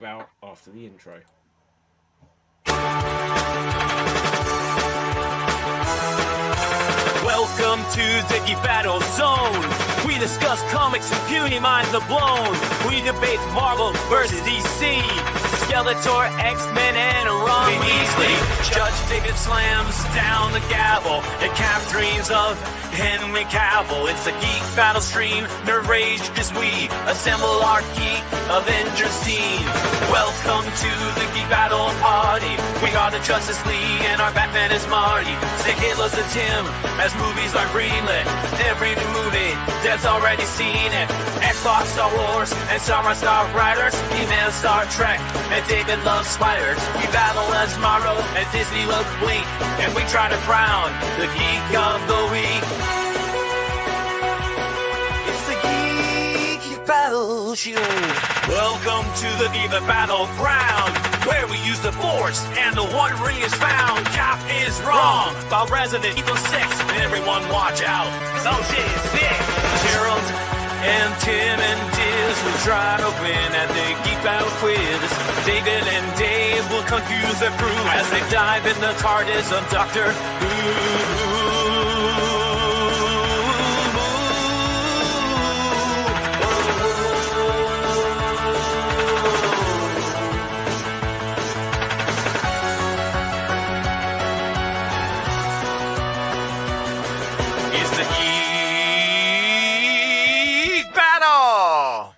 about after the intro. Welcome to the Geek Battle Zone. We discuss comics and puny minds are blown. We debate Marvel versus DC, Skeletor, X-Men, and Ron Weasley. Judge David slams down the gavel and Cap dreams of Henry Cavill. It's a Geek Battle stream, nerd rage as we assemble our Geek Avengers team. Welcome to the Geek Battle party. We are the Justice League and our Batman is Marty. Sick Hitler's a Tim as movies are greenlit. Every new movie that's already seen it. Xbox, Star Wars, and Star Riders. He-Man, Star Trek, and David loves spiders. We battle as Morrow and Disney loves Blink, and we try to crown the Geek of the Week. It's the Geek Battle Show. Welcome to the Geek Battleground, where we use the Force and the One Ring is found. Cap is wrong about Resident Evil 6, and everyone watch out, 'cause oh shit is big. Gerald and Tim and Diz will try to win at the Geek Battle quiz. David and Dave will confuse their crew as they dive in the TARDIS of Doctor Who. It's the Geek Battle!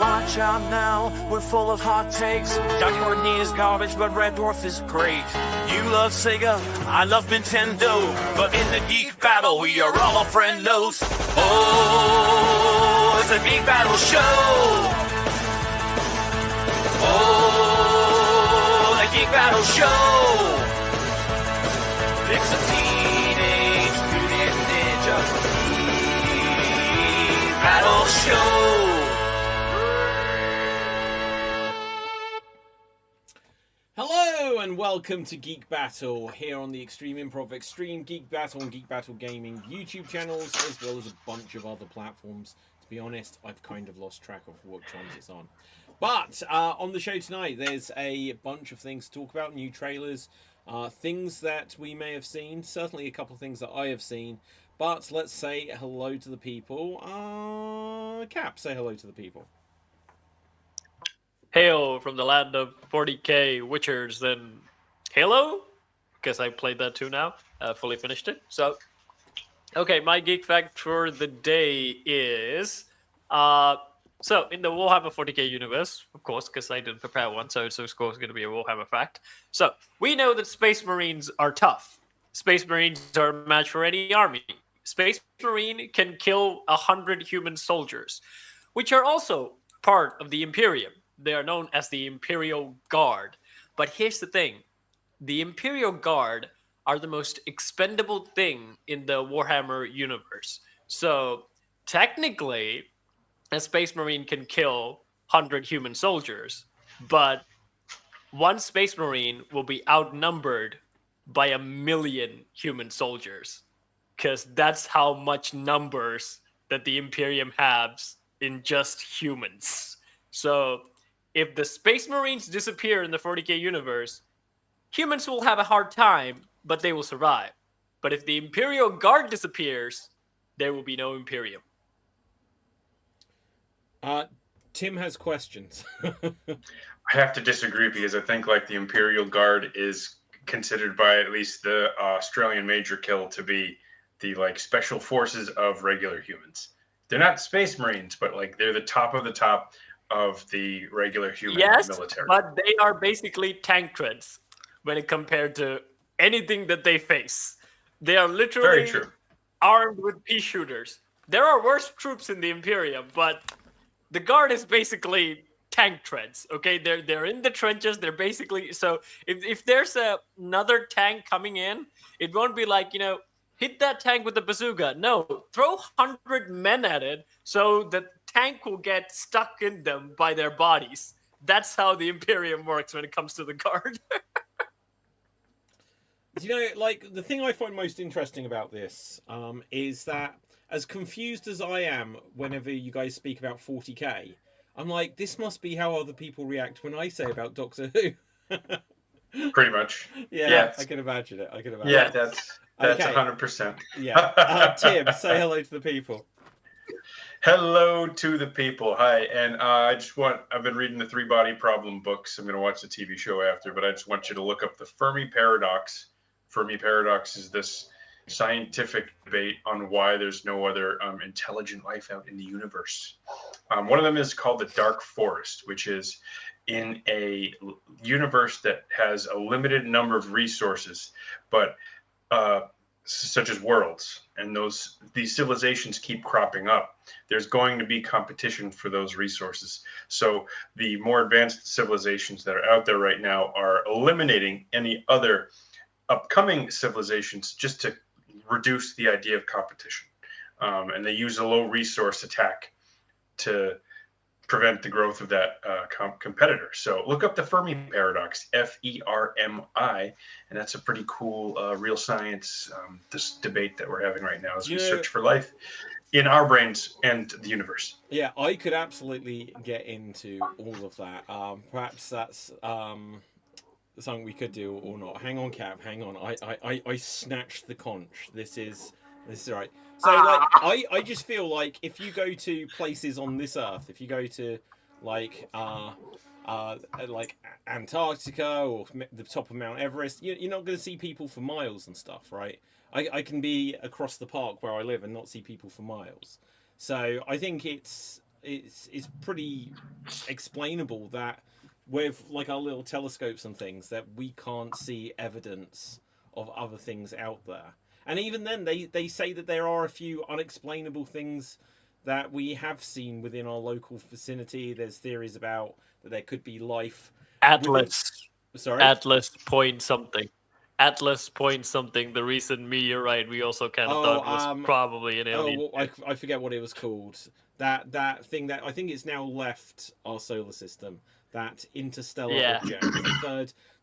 Watch out now, we're full of hot takes. Doc Courtney is garbage, but Red Dwarf is great. You love Sega, I love Nintendo. But in the Geek Battle, we are all friendos. Oh, it's a Geek Battle show. Oh, the Geek Battle show. It's a Teenage Mutant Ninja Geek Battle show. Hello and welcome to Geek Battle here on the Xstream Improv, Xstreamed, Geek Battle and Geek Battle Gaming YouTube channels, as well as a bunch of other platforms. To be honest, I've kind of lost track of what ones it's on. But on the show tonight, there's a bunch of things to talk about, new trailers, things that we may have seen, certainly a couple of things that I have seen. But let's say hello to the people. Cap, say hello to the people. Hail from the land of 40k Witchers, then Halo? Guess I played that too now. Fully finished it. So, okay, my geek fact for the day is... so, in the Warhammer 40k universe, of course, because I didn't prepare one, so it's of course going to be a Warhammer fact. So, we know that Space Marines are tough. Space Marines are a match for any army. Space Marine can kill 100 human soldiers, which are also part of the Imperium. They are known as the Imperial Guard. But here's the thing. The Imperial Guard are the most expendable thing in the Warhammer universe. So, technically, a Space Marine can kill 100 human soldiers, but one Space Marine will be outnumbered by 1,000,000 human soldiers. Because that's how much numbers that the Imperium has in just humans. So, if the Space Marines disappear in the 40k universe, humans will have a hard time, but they will survive. But if the Imperial Guard disappears, there will be no Imperium. Tim has questions. I have to disagree because I think like the Imperial Guard is considered by at least the Australian Major Kill to be the like special forces of regular humans. They're not Space Marines, but like they're the top of the regular human military. But they are basically tank treads when it compared to anything that they face. They are literally armed with pea shooters. There are worse troops in the Imperium, but the Guard is basically tank treads. Okay, they're in the trenches. They're basically so if there's another tank coming in, it won't be like hit that tank with a bazooka. No, throw 100 men at it so the tank will get stuck in them by their bodies. That's how the Imperium works when it comes to the Guard. Like the thing I find most interesting about this is that as confused as I am whenever you guys speak about 40k, I'm like, this must be how other people react when I say about Doctor Who. Pretty much. Yeah, Yes. I can imagine it. I can imagine Yeah, it. that's Okay. 100%. Yeah. Tim, say hello to the people. Hello to the people. Hi, and I've been reading the Three Body Problem books. I'm going to watch the TV show after, but I just want you to look up the Fermi Paradox. Fermi Paradox is this scientific debate on why there's no other intelligent life out in the universe. One of them is called the Dark Forest, which is in a universe that has a limited number of resources, but such as worlds, and these civilizations keep cropping up. There's going to be competition for those resources. So the more advanced civilizations that are out there right now are eliminating any other upcoming civilizations just to reduce the idea of competition. And they use a low resource attack to prevent the growth of that competitor. So look up the Fermi Paradox, Fermi, and that's a pretty cool real science this debate that we're having right now as we search for life in our brains and the universe. Yeah, I could absolutely get into all of that. Perhaps that's something we could do or not. Hang on, Cap. Hang on. I snatched the conch. This is right. So like I just feel like if you go to places on this earth, if you go to like Antarctica or the top of Mount Everest, you're not going to see people for miles and stuff, right? I can be across the park where I live and not see people for miles. So I think it's pretty explainable that with like our little telescopes and things that we can't see evidence of other things out there. And even then, they say that there are a few unexplainable things that we have seen within our local vicinity. There's theories about that there could be life. Atlas. Sorry? Atlas point something. Atlas point something. The recent meteorite we also kind of thought was probably an alien. Oh, well, I forget what it was called. That thing that I think it's now left our solar system. That interstellar object,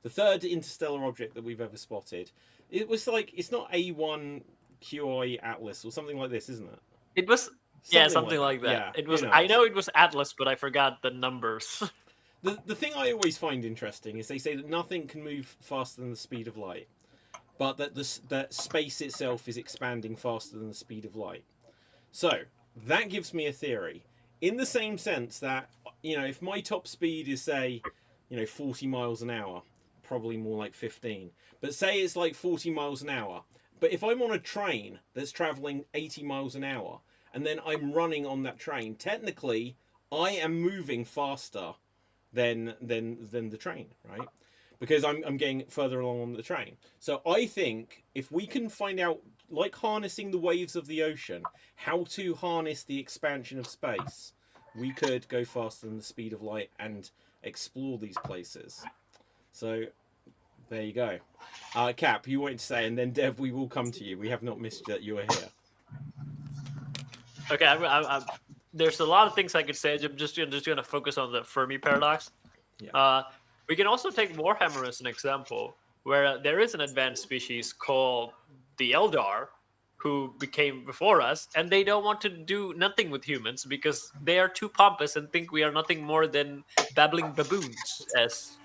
the third interstellar object that we've ever spotted. It was like, it's not A1 QI Atlas or something like this, isn't it? It was something like that. Yeah, it was. I know it was Atlas, but I forgot the numbers. The thing I always find interesting is they say that nothing can move faster than the speed of light, but that space itself is expanding faster than the speed of light. So that gives me a theory. In the same sense that, if my top speed is, say, 40 miles an hour, probably more like 15, but say it's like 40 miles an hour, but if I'm on a train that's traveling 80 miles an hour, and then I'm running on that train, technically, I am moving faster than the train, right? Because I'm getting further along on the train. So I think if we can find out, like harnessing the waves of the ocean, how to harness the expansion of space, we could go faster than the speed of light and explore these places. So there you go. Cap, you wanted to say, and then Dev, we will come to you. We have not missed that you are here. Okay, I'm there's a lot of things I could say. I'm just going to focus on the Fermi Paradox. Yeah. We can also take Warhammer as an example, where there is an advanced species called the Eldar, who became before us, and they don't want to do nothing with humans because they are too pompous and think we are nothing more than babbling baboons.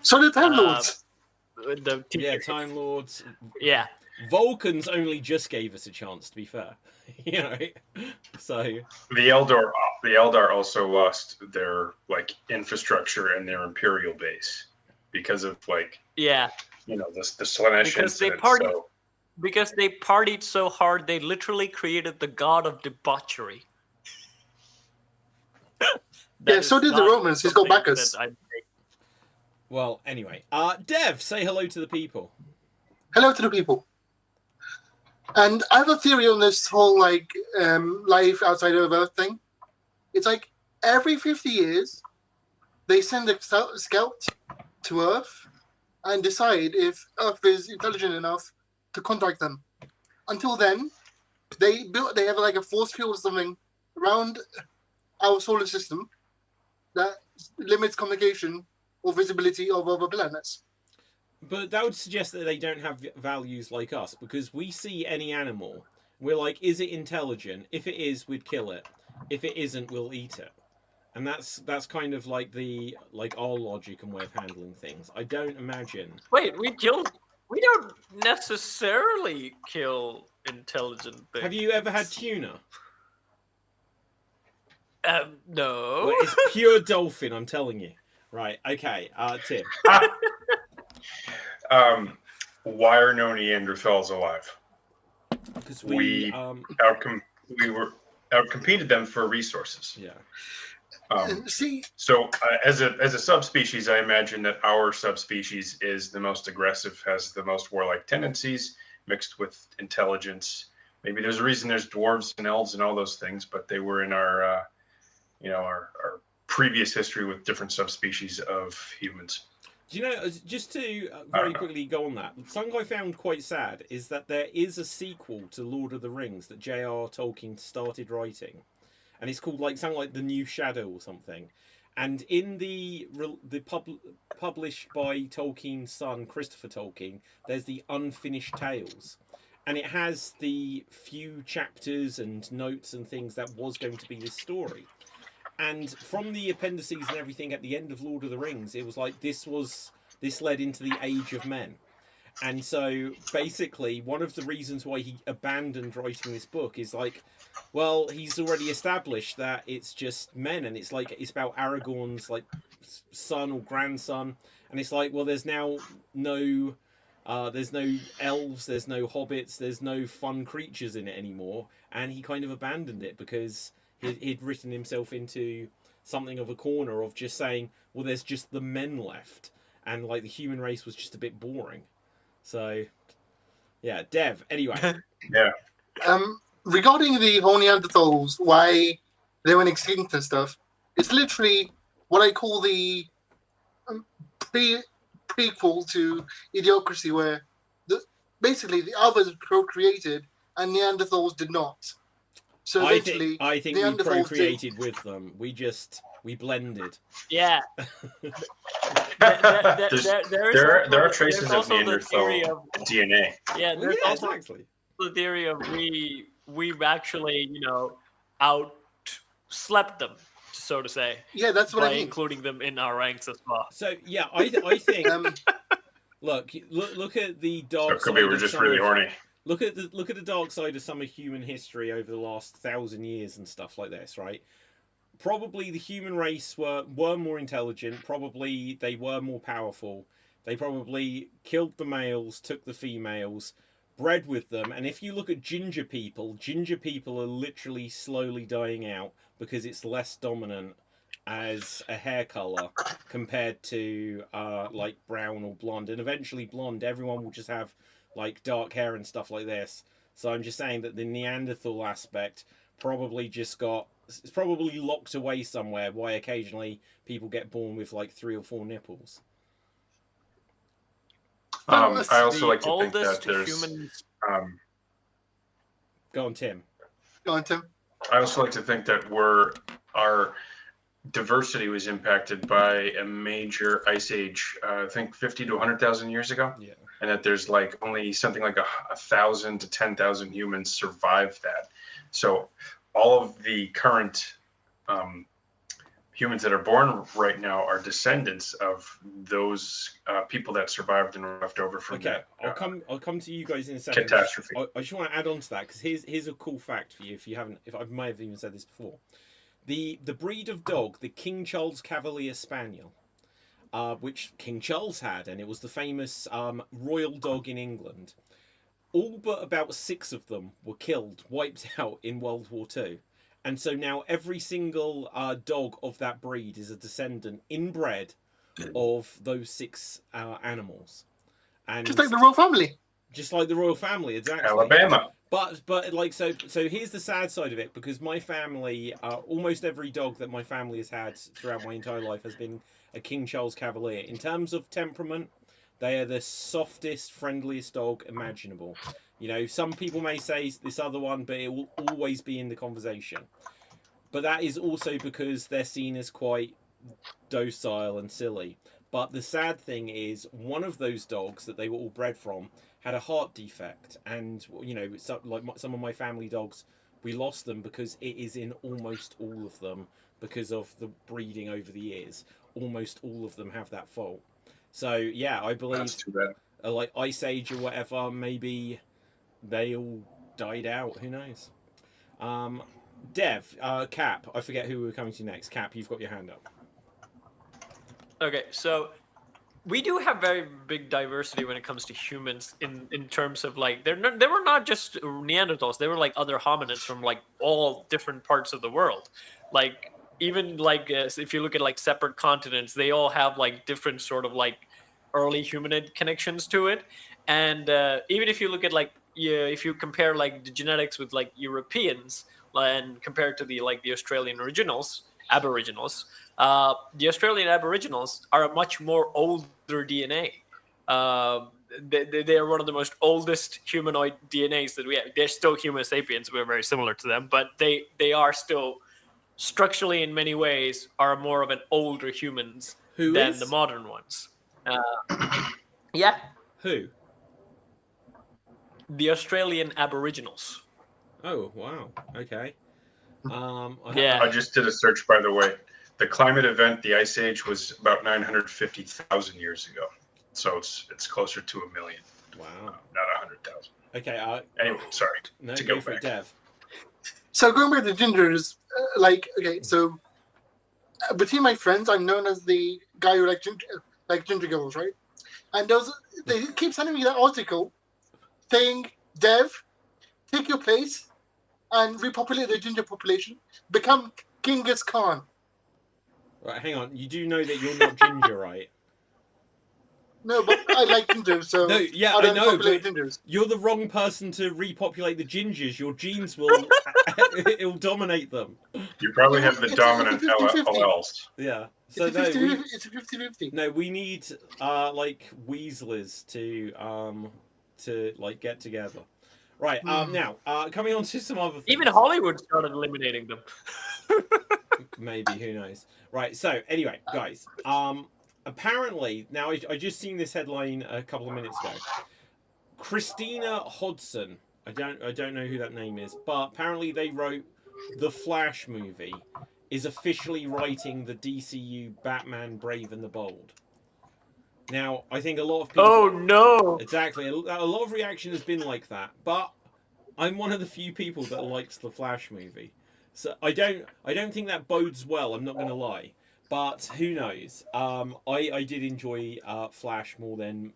So the Time Lords. Time Lords. Yeah. Vulcans only just gave us a chance, to be fair. So the Eldar also lost their infrastructure and their imperial base because of the Slanesh because incident. Because they partied so hard, they literally created the god of debauchery. Yeah, so did the Romans. He's got backers. Well, anyway. Dev, say hello to the people. Hello to the people. And I have a theory on this whole, life outside of Earth thing. It's like every 50 years, they send a scout to Earth and decide if Earth is intelligent enough to contact them. Until then, they have a force field or something around our solar system that limits communication or visibility of other planets. But that would suggest that they don't have values like us, because we see any animal, we're like, is it intelligent? If it is, we'd kill it. If it isn't, we'll eat it. And that's kind of like our logic and way of handling things. I don't imagine. Wait, we don't necessarily kill intelligent things. Have you ever had tuna? No. Well, it's pure dolphin, I'm telling you. Right, okay, Tim. Why are no Neanderthals alive? Because we outcompeted them for resources. Yeah. See, so as a subspecies, I imagine that our subspecies is the most aggressive, has the most warlike tendencies, mixed with intelligence. Maybe there's a reason there's dwarves and elves and all those things, but they were in our previous history with different subspecies of humans. Do you know, just to very quickly go on that, something I found quite sad is that there is a sequel to Lord of the Rings that J.R. Tolkien started writing. And it's called something like The New Shadow or something. And in the published by Tolkien's son, Christopher Tolkien, there's the Unfinished Tales. And it has the few chapters and notes and things that was going to be this story. And from the appendices and everything at the end of Lord of the Rings, it was like this led into the Age of Men. And so basically one of the reasons why he abandoned writing this book is well, he's already established that it's just men, and it's about Aragorn's son or grandson, and it's well, there's now there's no elves, there's no hobbits, there's no fun creatures in it anymore, and he kind of abandoned it because he'd written himself into something of a corner of just saying, well, there's just the men left, and the human race was just a bit boring. So, yeah, Dev. Anyway, yeah. Regarding the whole Neanderthals, why they went extinct and stuff, it's literally what I call the prequel to Idiocracy, where basically the others procreated and Neanderthals did not. So I literally, think we procreated with them. We blended. Yeah. There are traces of Neanderthal DNA. Yeah, there's also exactly the theory of we've actually, out-slept them, so to say. Yeah, that's what I mean. Including them in our ranks as well. So yeah, I think look at the dark side. We're just really horny. Look at the dark side of some of human history over the last 1,000 years and stuff like this, right? Probably the human race were more intelligent. Probably they were more powerful. They probably killed the males, took the females, bred with them. And if you look at ginger people are literally slowly dying out because it's less dominant as a hair color compared to brown or blonde. And eventually blonde, everyone will just have dark hair and stuff like this. So I'm just saying that the Neanderthal aspect probably it's probably locked away somewhere, why occasionally people get born with 3 or 4 nipples. I also like to think that there's Go on, Tim. I also like to think that our diversity was impacted by a major ice age, I think 50 to 100,000 years ago. Yeah. And that there's only something like 1,000 to 10,000 humans survived that. So all of the current humans that are born right now are descendants of those people that survived and were left over from that. I'll come to you guys in a second. Catastrophe. I just want to add on to that because here's a cool fact for you if I might have even said this before. The breed of dog, the King Charles Cavalier Spaniel, which King Charles had, and it was the famous royal dog in England. All but about 6 of them were killed, wiped out in World War II. And so now every single dog of that breed is a descendant, inbred, of those 6 animals. And just like the royal family. Just like the royal family, exactly. Alabama. But so here's the sad side of it, because my family, almost every dog that my family has had throughout my entire life has been a King Charles Cavalier. In terms of temperament, they are the softest, friendliest dog imaginable. Some people may say this other one, but it will always be in the conversation. But that is also because they're seen as quite docile and silly. But the sad thing is, one of those dogs that they were all bred from had a heart defect. And, some of my family dogs, we lost them because it is in almost all of them, because of the breeding over the years. Almost all of them have that fault. So yeah, I believe That's too bad. like Ice Age or whatever, maybe they all died out. Who knows? Dev, Cap. I forget who we're coming to next. Cap, you've got your hand up. Okay, so we do have very big diversity when it comes to humans in terms of like they were not just Neanderthals, they were like other hominids from like all different parts of the world. Like even like if you look at like separate continents, they all have like different sort of like early humanid connections to it. And even if you look at like if you compare like the genetics with like Europeans and compared to the like the Australian Aboriginals, the Australian Aboriginals are a much more older DNA. They are one of the most oldest humanoid DNAs that we have. They're still Homo sapiens. We're very similar to them, but they are still structurally in many ways are more of an older humans than the modern ones. Yeah. Who? The Australian Aboriginals. Oh wow. Okay. Yeah. I just did a search, by the way. The climate event, the Ice Age, was about 950,000 years ago. So it's closer to 1 million. Wow. Not 100,000. Okay. Anyway, sorry. No, to go go for it, back. Dev. So going back to gingers, so between my friends, I'm known as the guy who like ginger girls, right? And they keep sending me that article saying, Dev, take your place and repopulate the ginger population. Become Genghis Khan. Right, hang on. You do know that you're not ginger, right? No, but I like ginger, so No, yeah, I don't I know, populate but gingers. you're the wrong person to repopulate the gingers. Your genes will it'll dominate them. You probably have the It's dominant 50-50. alleles. Yeah. So It's a 50-50. no, we need like Weasleys to like get together. Right. Now, coming on to some other things. Even Hollywood started eliminating them. Maybe, who knows? Right. So anyway, guys. Apparently, now I just seen this headline a couple of minutes ago. Christina Hodson. I don't know who that name is, but apparently they wrote the Flash movie. Is officially writing the DCU Batman Brave and the Bold. Now, I think a lot of people... Oh, no! Exactly. A lot of reaction has been like that, but I'm one of the few people that likes the Flash movie. So I don't think that bodes well, I'm not going to lie. But who knows? I did enjoy Flash more than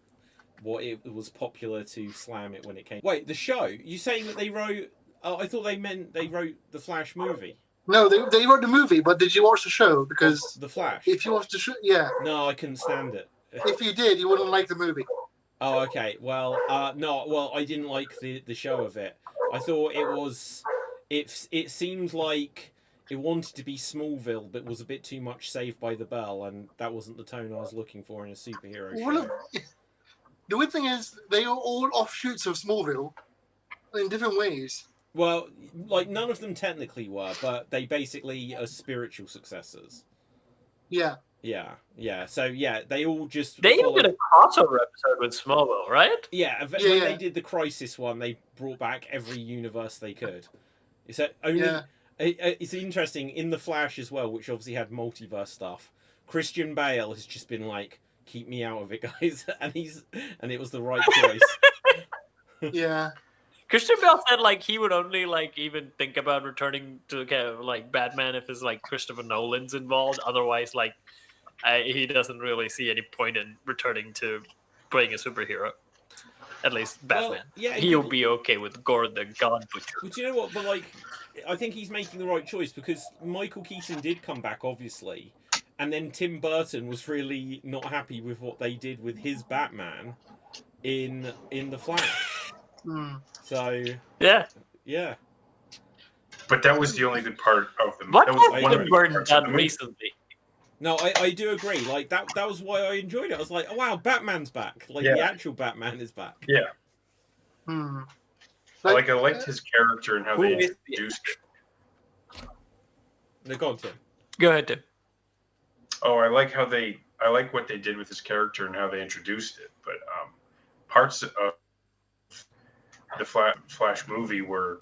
what it was popular to slam it when it came. Wait, the show? You saying that they wrote... I thought they meant they wrote the Flash movie. No, they wrote the movie, but did you watch the show? Because The Flash? if you watched the show, yeah. No, I couldn't stand it. If you did, you wouldn't like the movie. Oh, okay. Well, no. Well, I didn't like the show of it. I thought it was... It seemed like it wanted to be Smallville, but was a bit too much Saved by the Bell, and that wasn't the tone I was looking for in a superhero show. The weird thing is, they are all offshoots of Smallville in different ways. Well, like, none of them technically were, but they basically are spiritual successors. Yeah. Yeah. So, yeah, they all just... They even did a crossover episode with Smallville, right? Yeah, when they did the Crisis one, they brought back every universe they could. So only... Yeah. It's interesting, in The Flash as well, which obviously had multiverse stuff, Christian Bale has just been like, keep me out of it, guys. And it was the right choice. Yeah. Christian Bale said like he would only like even think about returning to like Batman if it's like Christopher Nolan's involved. Otherwise, like he doesn't really see any point in returning to playing a superhero. At least Batman. Well, yeah, he'll be okay with Gord the God Butcher. But you know what? But like, I think he's making the right choice because Michael Keaton did come back, obviously, and then Tim Burton was really not happy with what they did with his Batman in The Flash. So yeah. But that was the only good part of them. What that was has Tim Burton done recently? No, I do agree. Like that was why I enjoyed it. I was like, oh wow, Batman's back. Like the actual Batman is back. Yeah. Like I liked his character and how they introduced it. No, go on, Tim. Go ahead, Tim. Oh, I like what they did with his character and how they introduced it. But parts of the Flash movie were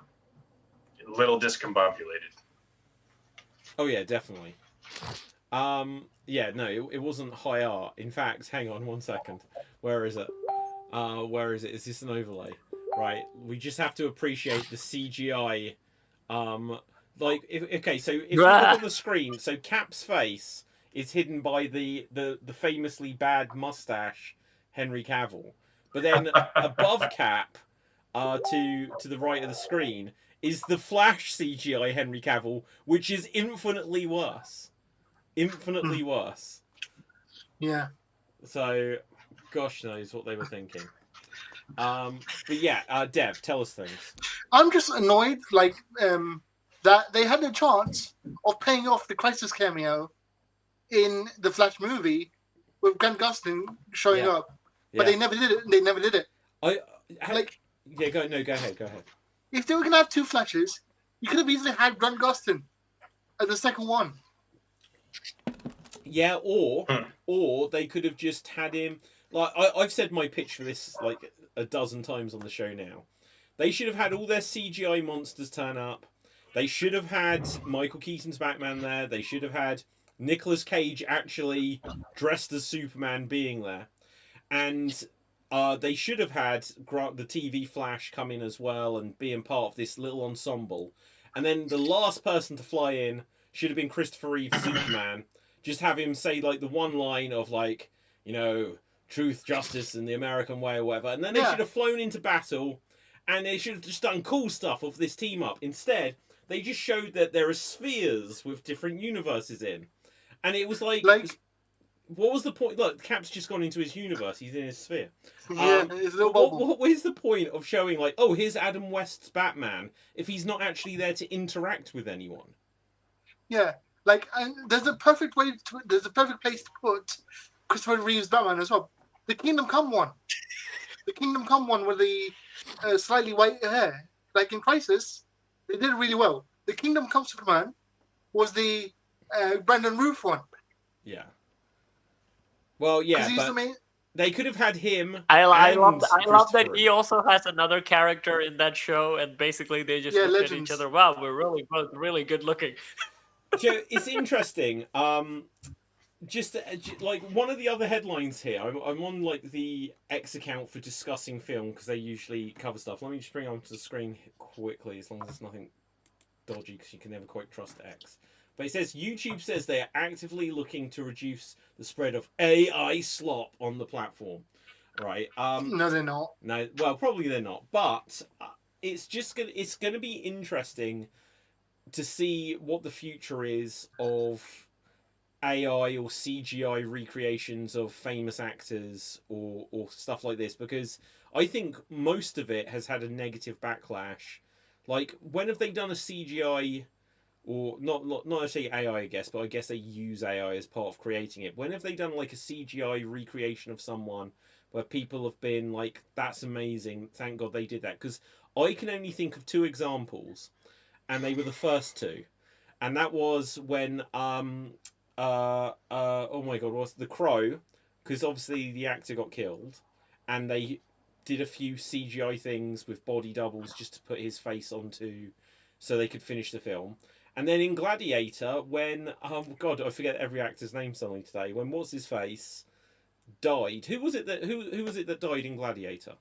a little discombobulated. Oh yeah, definitely. Yeah, no, it wasn't high art. In fact, hang on one second. Where is it? Where is it? Is this an overlay? Right. We just have to appreciate the CGI. Like, okay, so if you look on the screen, so Cap's face is hidden by the famously bad mustache Henry Cavill, but then above Cap, to the right of the screen is the Flash CGI Henry Cavill, which is infinitely worse. Infinitely worse. Yeah. So, gosh knows what they were thinking. But yeah, Dev, tell us things. I'm just annoyed, like, that they had a chance of paying off the Crisis cameo in the Flash movie with Grant Gustin showing Yeah. up, but they never did it. They never did it. Yeah, go ahead. If they were gonna have two Flashes, you could have easily had Grant Gustin as the second one. Yeah, or they could have just had him. Like I've said my pitch for this like a dozen times on the show now. They should have had all their CGI monsters turn up. They should have had Michael Keaton's Batman there. They should have had Nicolas Cage actually dressed as Superman being there, and they should have had the TV Flash come in as well and being part of this little ensemble. And then the last person to fly in should have been Christopher Reeve's Superman. Just have him say like the one line of like, you know, truth, justice, and the American way or whatever. And then they should have flown into battle, and they should have just done cool stuff of this team up. Instead, they just showed that there are spheres with different universes in. And it was like what was the point? Look, Cap's just gone into his universe. He's in his sphere. Yeah, it's a little bubble. What is the point of showing like, oh, here's Adam West's Batman if he's not actually there to interact with anyone? Yeah, like, and there's a perfect place to put Christopher Reeve's Batman as well. The Kingdom Come one. The Kingdom Come one with the slightly white hair. Like in Crisis, they did it really well. The Kingdom Come Superman was the Brandon Routh one. Yeah. Well, yeah, but they could have had him. I love that he also has another character in that show, and basically they just look at each other. Wow, we're really both really good looking. So it's interesting. Just like one of the other headlines here, I'm on like the X account for discussing film because they usually cover stuff. Let me just bring it onto the screen quickly, as long as it's nothing dodgy, because you can never quite trust X. But it says YouTube says they are actively looking to reduce the spread of AI slop on the platform. Right? No, they're not. No, well, probably they're not. But it's gonna be interesting to see what the future is of AI or CGI recreations of famous actors or stuff like this, because I think most of it has had a negative backlash. Like, when have they done a CGI, or not necessarily AI, I guess, but I guess they use AI as part of creating it. When have they done like a CGI recreation of someone where people have been like, that's amazing, thank God they did that? Because I can only think of two examples, and they were the first two. And that was when oh my god, was The Crow, because obviously the actor got killed, and they did a few CGI things with body doubles just to put his face onto, so they could finish the film. And then in Gladiator, when God, I forget every actor's name suddenly today. When what's his face died? Who was it that died in Gladiator?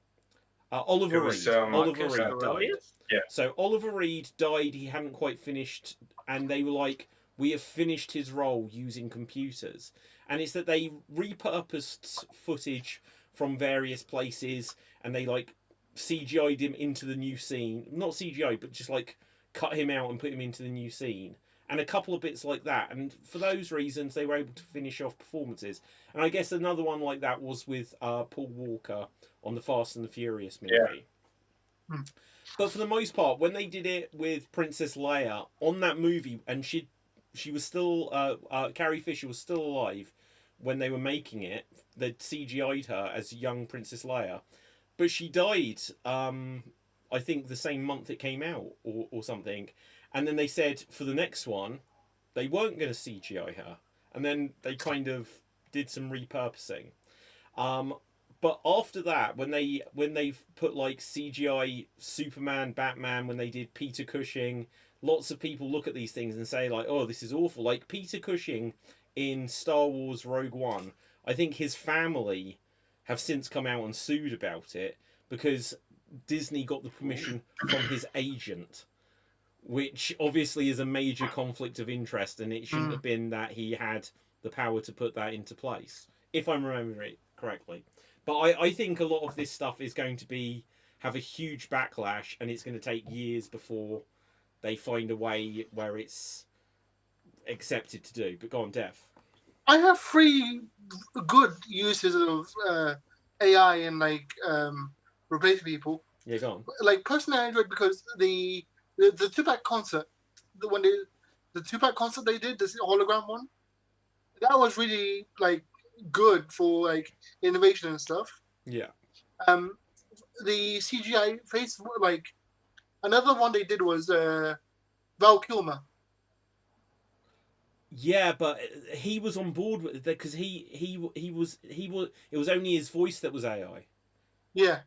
Oliver Reed. Oliver Reed died. Yeah. So Oliver Reed died. He hadn't quite finished, and they were like, we have finished his role using computers. And it's that they repurposed footage from various places, and they like CGI'd him into the new scene. Not CGI, but just like cut him out and put him into the new scene. And a couple of bits like that. And for those reasons, they were able to finish off performances. And I guess another one like that was with Paul Walker on the Fast and the Furious movie. Yeah. But for the most part, when they did it with Princess Leia on that movie, and she was still, Carrie Fisher was still alive when they were making it, they'd CGI'd her as young Princess Leia. But she died, I think, the same month it came out or something. And then they said for the next one, they weren't going to CGI her. And then they kind of did some repurposing. But after that, when they put like CGI Superman, Batman, when they did Peter Cushing, lots of people look at these things and say like, oh, this is awful. Like Peter Cushing in Star Wars Rogue One, I think his family have since come out and sued about it because Disney got the permission from his agent, which obviously is a major conflict of interest, and it shouldn't have been that he had the power to put that into place, if I'm remembering it correctly. But I think a lot of this stuff is going to have a huge backlash, and it's going to take years before they find a way where it's accepted to do. But go on, Dev. I have 3 good uses of AI and like replace people. Yeah, go on. Like personally, I enjoyed because the 2-pack concert, the 2-pack concert they did, this hologram one, that was really like good for like innovation and stuff. Yeah. The CGI face, like another one they did was Val Kilmer. Yeah, but he was on board with it because he was it was only his voice that was AI. Yeah.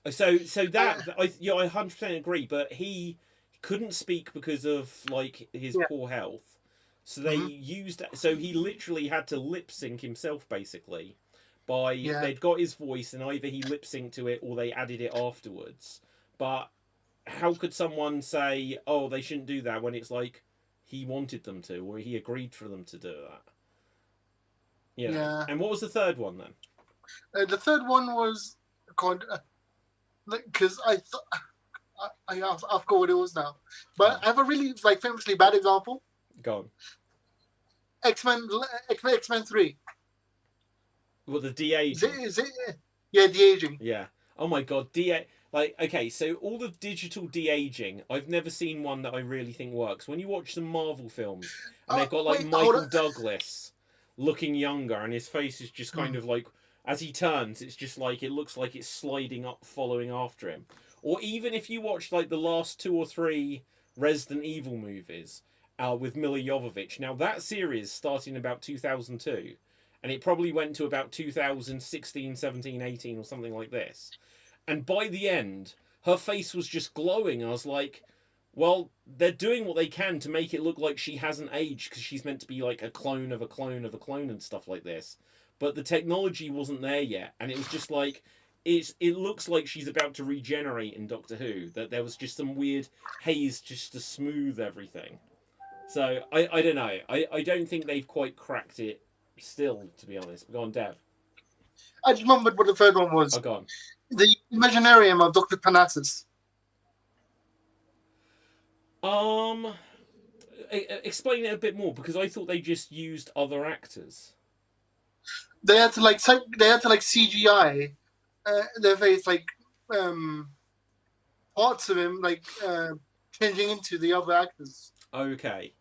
So that I 100% agree, but he couldn't speak because of like his poor health. So they used, so he literally had to lip sync himself basically. They'd got his voice and either he lip synced to it or they added it afterwards. But how could someone say, oh, they shouldn't do that when it's like he wanted them to, or he agreed for them to do that? Yeah. And what was the third one then? The third one was called, because I forgot what it was now. But I have a really like famously bad example. Go on. X-Men 3. Well, the de-aging. Yeah, de-aging. Yeah. Oh my god, like, okay, so all the digital de-aging, I've never seen one that I really think works. When you watch some Marvel films, and they've got like Michael Douglas looking younger, and his face is just kind of like, as he turns, it's just like, it looks like it's sliding up, following after him. Or even if you watch like the last 2 or 3 Resident Evil movies with Mila Jovovich. Now that series started in about 2002, and it probably went to about 2016, 17, 18 or something like this. And by the end, her face was just glowing. I was like, well, they're doing what they can to make it look like she hasn't aged because she's meant to be like a clone of a clone of a clone and stuff like this. But the technology wasn't there yet, and it was just like, it looks like she's about to regenerate in Doctor Who, that there was just some weird haze just to smooth everything. So, I don't know. I don't think they've quite cracked it still, to be honest. Go on, Dev. I just remembered what the third one was. Oh, go on. The Imaginarium of Dr. Parnassus. Explain it a bit more, because I thought they just used other actors. They had to CGI their face, like parts of him, like changing into the other actors. Okay,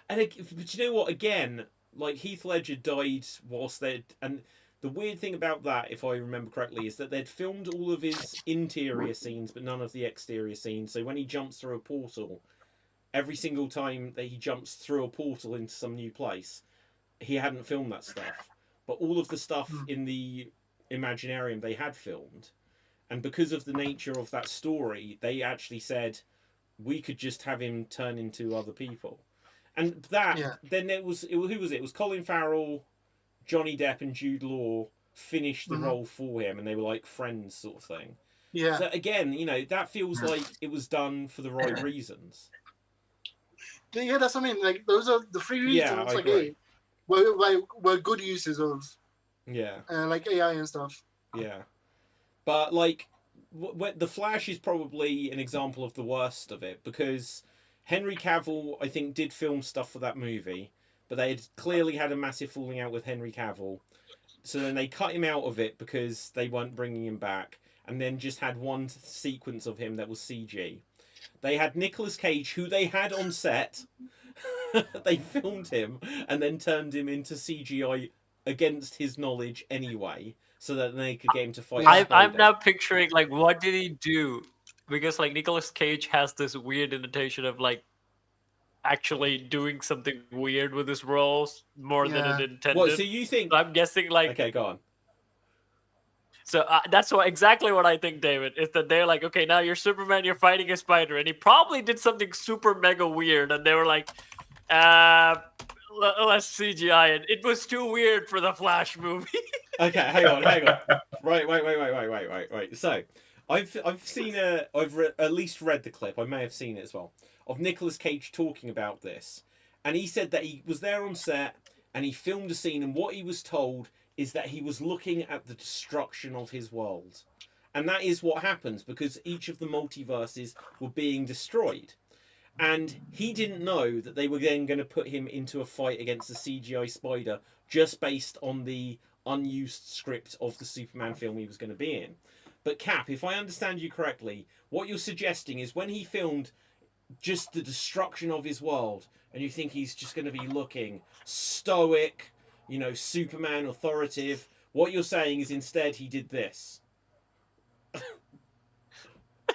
but you know what? Again, like Heath Ledger died whilst and the weird thing about that, if I remember correctly, is that they'd filmed all of his interior scenes, but none of the exterior scenes. So when he jumps through a portal, every single time that he jumps through a portal into some new place, he hadn't filmed that stuff. But all of the stuff in the Imaginarium they had filmed. And because of the nature of that story, they actually said, we could just have him turn into other people. And then who was it? It was Colin Farrell, Johnny Depp and Jude Law finished the role for him, and they were like friends sort of thing. Yeah. So again, that feels like it was done for the right reasons. Yeah, that's what I mean. Like, those are the 3 reasons. Yeah, I agree. Were good uses of like AI and stuff. Yeah, but like the Flash is probably an example of the worst of it, because Henry Cavill, I think, did film stuff for that movie, but they had clearly had a massive falling out with Henry Cavill, so then they cut him out of it because they weren't bringing him back, and then just had one sequence of him that was CG. They had Nicolas Cage, who they had on set. They filmed him and then turned him into CGI against his knowledge anyway, so that they could get him to fight. I'm now picturing, like, what did he do? Because, like, Nicolas Cage has this weird invitation of, like, actually doing something weird with his roles more than it intended. What, so you think... I'm guessing, like... Okay, go on. So that's exactly what I think, David. Is that they're like, okay, now you're Superman, you're fighting a spider, and he probably did something super mega weird, and they were like, let's CGI it. It was too weird for the Flash movie. Okay, hang on. Right, wait. So, I've seen at least read the clip. I may have seen it as well of Nicolas Cage talking about this, and he said that he was there on set and he filmed a scene, and what he was told is that he was looking at the destruction of his world, and that is what happens because each of the multiverses were being destroyed. And he didn't know that they were then going to put him into a fight against the CGI spider just based on the unused script of the Superman film he was going to be in. But Cap, if I understand you correctly, what you're suggesting is when he filmed just the destruction of his world, and you think he's just going to be looking stoic, you know, Superman authoritative, what you're saying is instead he did this.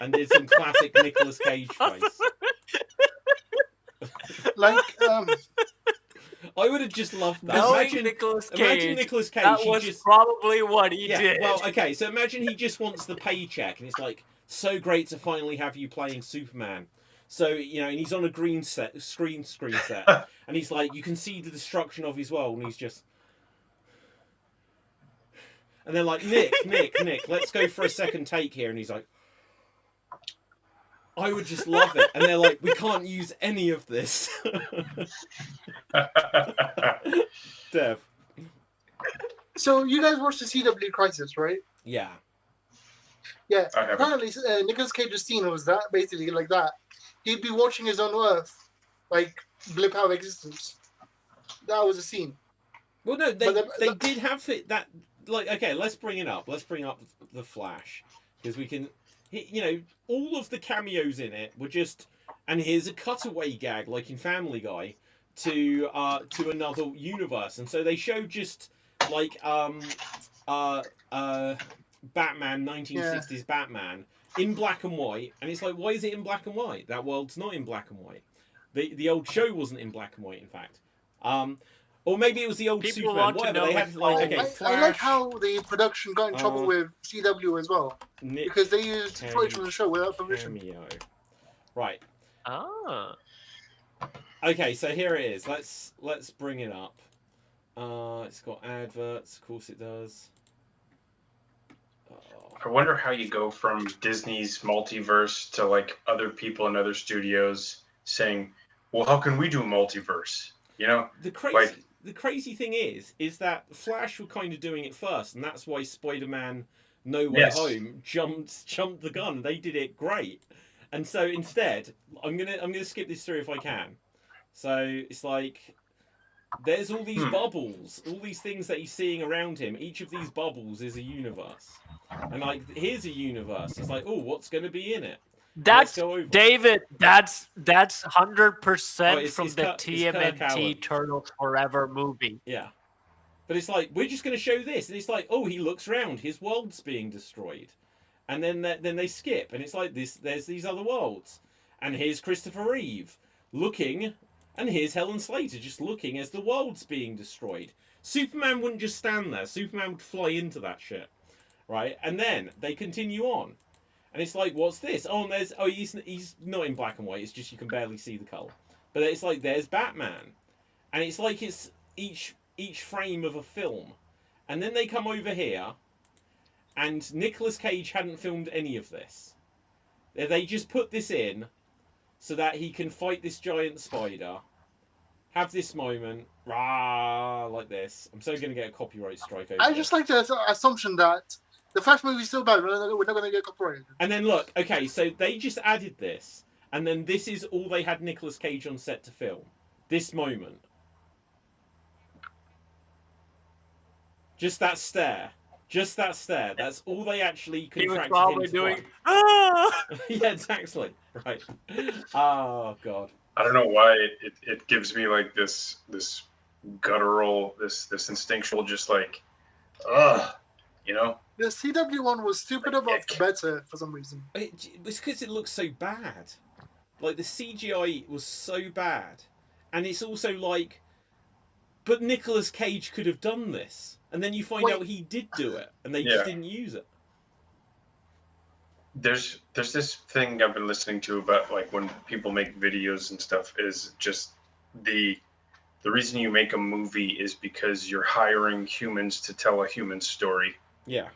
And did some classic Nicolas Cage face. Like, I would have just loved that. Imagine Nicolas Cage. That was probably what he did. Well, okay, so imagine he just wants the paycheck, and it's like, so great to finally have you playing Superman. So, you know, and he's on a green screen set, and he's like, you can see the destruction of his world, and he's just... And they're like, Nick, let's go for a second take here, and he's like... I would just love it. And they're like, we can't use any of this. Dev. so you guys watched the CW Crisis, right? Yeah. Yeah. I haven't. Apparently, Nicolas Cage's scene was that, basically like that. He'd be watching his own Earth, like, blip out of existence. That was a scene. Well, no, they did have it that... Like, okay, let's bring it up. Let's bring up the Flash. Because we can... You know, all of the cameos in it were just, and here's a cutaway gag like in Family Guy to another universe, and so they show just like Batman 1960s Batman in black and white, and it's like, why is it in black and white? That world's not in black and white. The old show wasn't in black and white, in fact. Or maybe it was the old People Superman. want to Whatever. know They had like, okay, Flash, I like how the production got in trouble with CW as well, because they used footage from the show without permission. Cameo. Right. Ah. Okay, so here it is. Let's bring it up. It's got adverts, of course it does. I wonder how you go from Disney's multiverse to like other people in other studios saying, "Well, how can we do a multiverse?" You know, the crazy thing is that Flash were kind of doing it first, and that's why Spider-Man No Way Home jumped the gun. They did it great, and so instead, I'm gonna skip this through if I can. So it's like there's all these bubbles, all these things that he's seeing around him. Each of these bubbles is a universe, and like here's a universe. It's like, oh, what's going to be in it? That's David. That's 100% from the TMNT Turtles Forever movie. Yeah, but it's like we're just going to show this, and it's like, oh, he looks round, his world's being destroyed, and then they skip, and it's like this. There's these other worlds, and here's Christopher Reeve looking, and here's Helen Slater just looking as the world's being destroyed. Superman wouldn't just stand there. Superman would fly into that shit, right? And then they continue on. And it's like, what's this? Oh, and he's not in black and white. It's just you can barely see the color. But it's like there's Batman, and it's like it's each frame of a film. And then they come over here, and Nicolas Cage hadn't filmed any of this. They just put this in so that he can fight this giant spider, have this moment, rah, like this. I'm so going to get a copyright strike over I just like the assumption that the Flash movie's still bad. We're not going to get copyrighted. And then look, okay, so they just added this, and then this is all they had Nicolas Cage on set to film. This moment. Just that stare. Just that stare. That's all they actually contracted. He was probably him to doing. play. Ah! Yeah, exactly. Right. Oh god. I don't know why it gives me like this guttural, this instinctual, just like, you know. The CW one was stupid about better for some reason. It's because it looks so bad. Like the CGI was so bad, and it's also like, but Nicolas Cage could have done this. and then you find Wait. out he did do it, and they Yeah. just didn't use it. There's this thing I've been listening to about like when people make videos and stuff is just the reason you make a movie is because you're hiring humans to tell a human story. Yeah.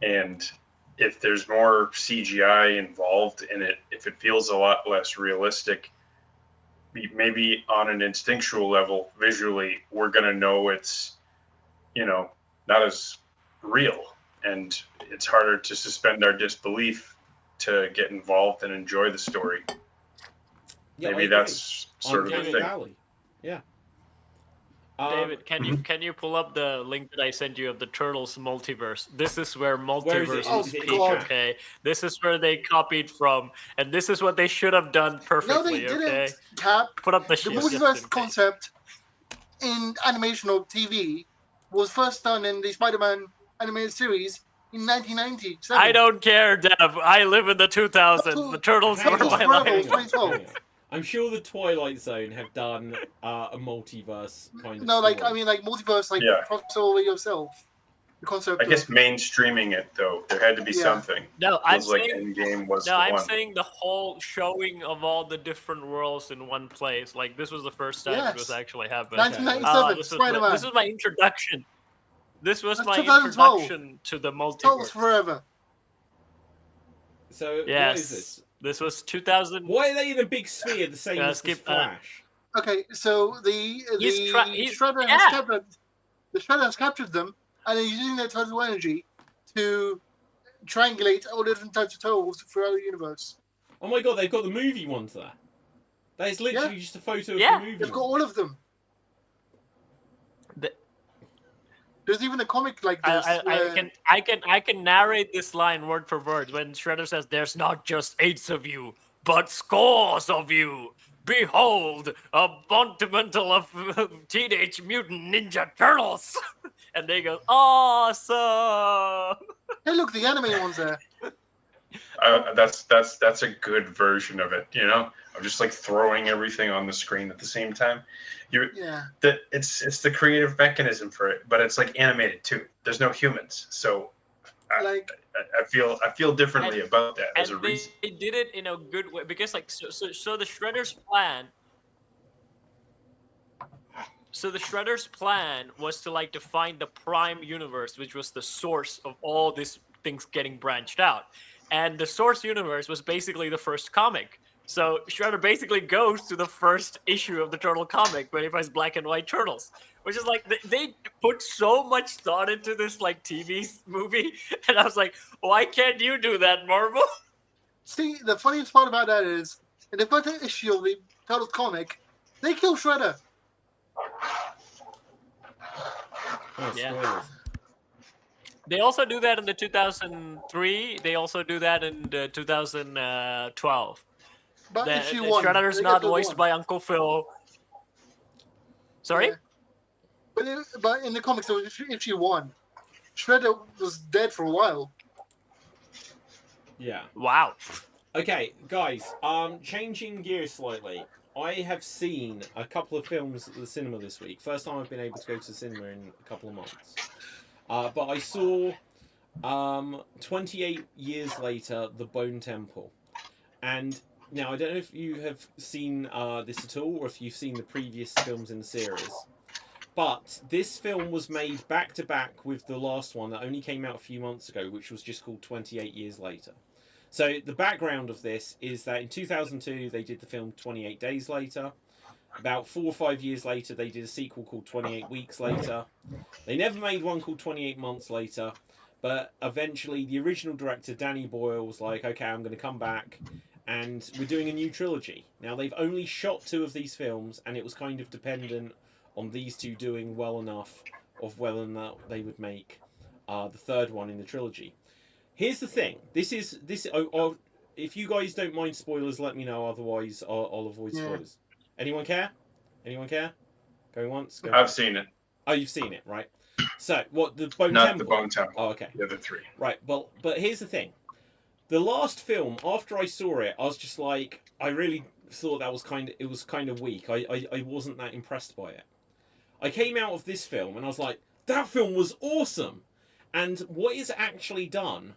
And if there's more CGI involved in it, if it feels a lot less realistic, maybe on an instinctual level, visually, we're going to know it's, not as real. And it's harder to suspend our disbelief to get involved and enjoy the story. Yeah, Maybe that's sort of the thing. Valley. Yeah. David, can you pull up the link that I sent you of the Turtles multiverse? This is where Where is multiverse it? Oh, is peak, God. okay? This is where they copied from, and this is what they should have done No, perfectly, they didn't. okay? Cap. Put up the The shit. just in multiverse case. concept in animation or TV was first done in the Spider-Man animated series in 1997. I don't care, Dev. I live in the 2000s. The Turtles Hang were on, my Forever, life. was 2012. hang on. I'm sure the Twilight Zone have done a multiverse kind of. No, like story. I mean, like multiverse, like Yeah. crossover yourself. The concept. I guess of, mainstreaming it, though, there had to be Yeah. something. No, I'm Feels like saying Endgame was no, the I'm one. saying the whole showing of all the different worlds in one place. Like this was the first time it was Yes. actually happening. 1997, This was my introduction. This was That's my 2012. introduction to the Turtles multiverse. Forever. So Yes. what is this? This was 2000. Why are they in a big sphere the same Yeah, as the skip, Flash? Okay, so the Shredder yeah. has captured them, and is using their total energy to triangulate all the different types of turtles throughout the universe. Oh my god, they've got the movie ones there. That is literally just a photo of Yeah. the movie. They've got all of them. The- There's even a comic like this. I can narrate this line word for word when Shredder says, "There's not just 8 of you, but scores of you. Behold, a fundamental of Teenage Mutant Ninja Turtles." And they go, "Awesome!" Hey, look, the anime one's there. That's a good version of it, of just like throwing everything on the screen at the same time. Yeah. It's the creative mechanism for it, but it's like animated too. There's no humans, so I feel differently about that as a And reason. they did it in a good way because, like, so the Shredder's plan. So the Shredder's plan was to find the Prime Universe, which was the source of all these things getting branched out. And the source universe was basically the first comic. So Shredder basically goes to the first issue of the Turtle comic when he finds black and white turtles, which is like they put so much thought into this TV movie, and I was like, why can't you do that, Marvel? See, the funniest part about that is, in the first issue of the Turtles comic, they kill Shredder. Oh, Yeah. spoilers. They also do that in the 2003. They also do that in the 2012. But The issue 1. Shredder's they not get the voiced one. by Uncle Phil. Sorry? Yeah. But in the comics, it was issue 1. Shredder was dead for a while. Yeah. Wow. Okay, guys. Changing gears slightly. I have seen a couple of films at the cinema this week. First time I've been able to go to the cinema in a couple of months. But I saw 28 years later, The Bone Temple. And now, I don't know if you have seen this at all, or if you've seen the previous films in the series. But this film was made back-to-back with the last one that only came out a few months ago, which was just called 28 Years Later. So the background of this is that in 2002, they did the film 28 Days Later. About 4 or 5 years later, they did a sequel called 28 Weeks Later. They never made one called 28 Months Later. But eventually, the original director, Danny Boyle, was like, okay, I'm going to come back, and we're doing a new trilogy. Now, they've only shot 2 of these films, and it was kind of dependent on these 2 doing well enough of whether or not they would make the third one in the trilogy. Here's the thing. This. If you guys don't mind spoilers, let me know. Otherwise, I'll avoid spoilers. Anyone care? Anyone care? Going once. Going I've seen it. Oh, you've seen it, right? So, what the Bone Not Temple? the Bone Temple. Oh, okay. The other 3. Right. Well, but here's the thing. The last film, after I saw it, I was just like, I really thought that was kind of weak. I wasn't that impressed by it. I came out of this film and I was like, that film was awesome. And what it's actually done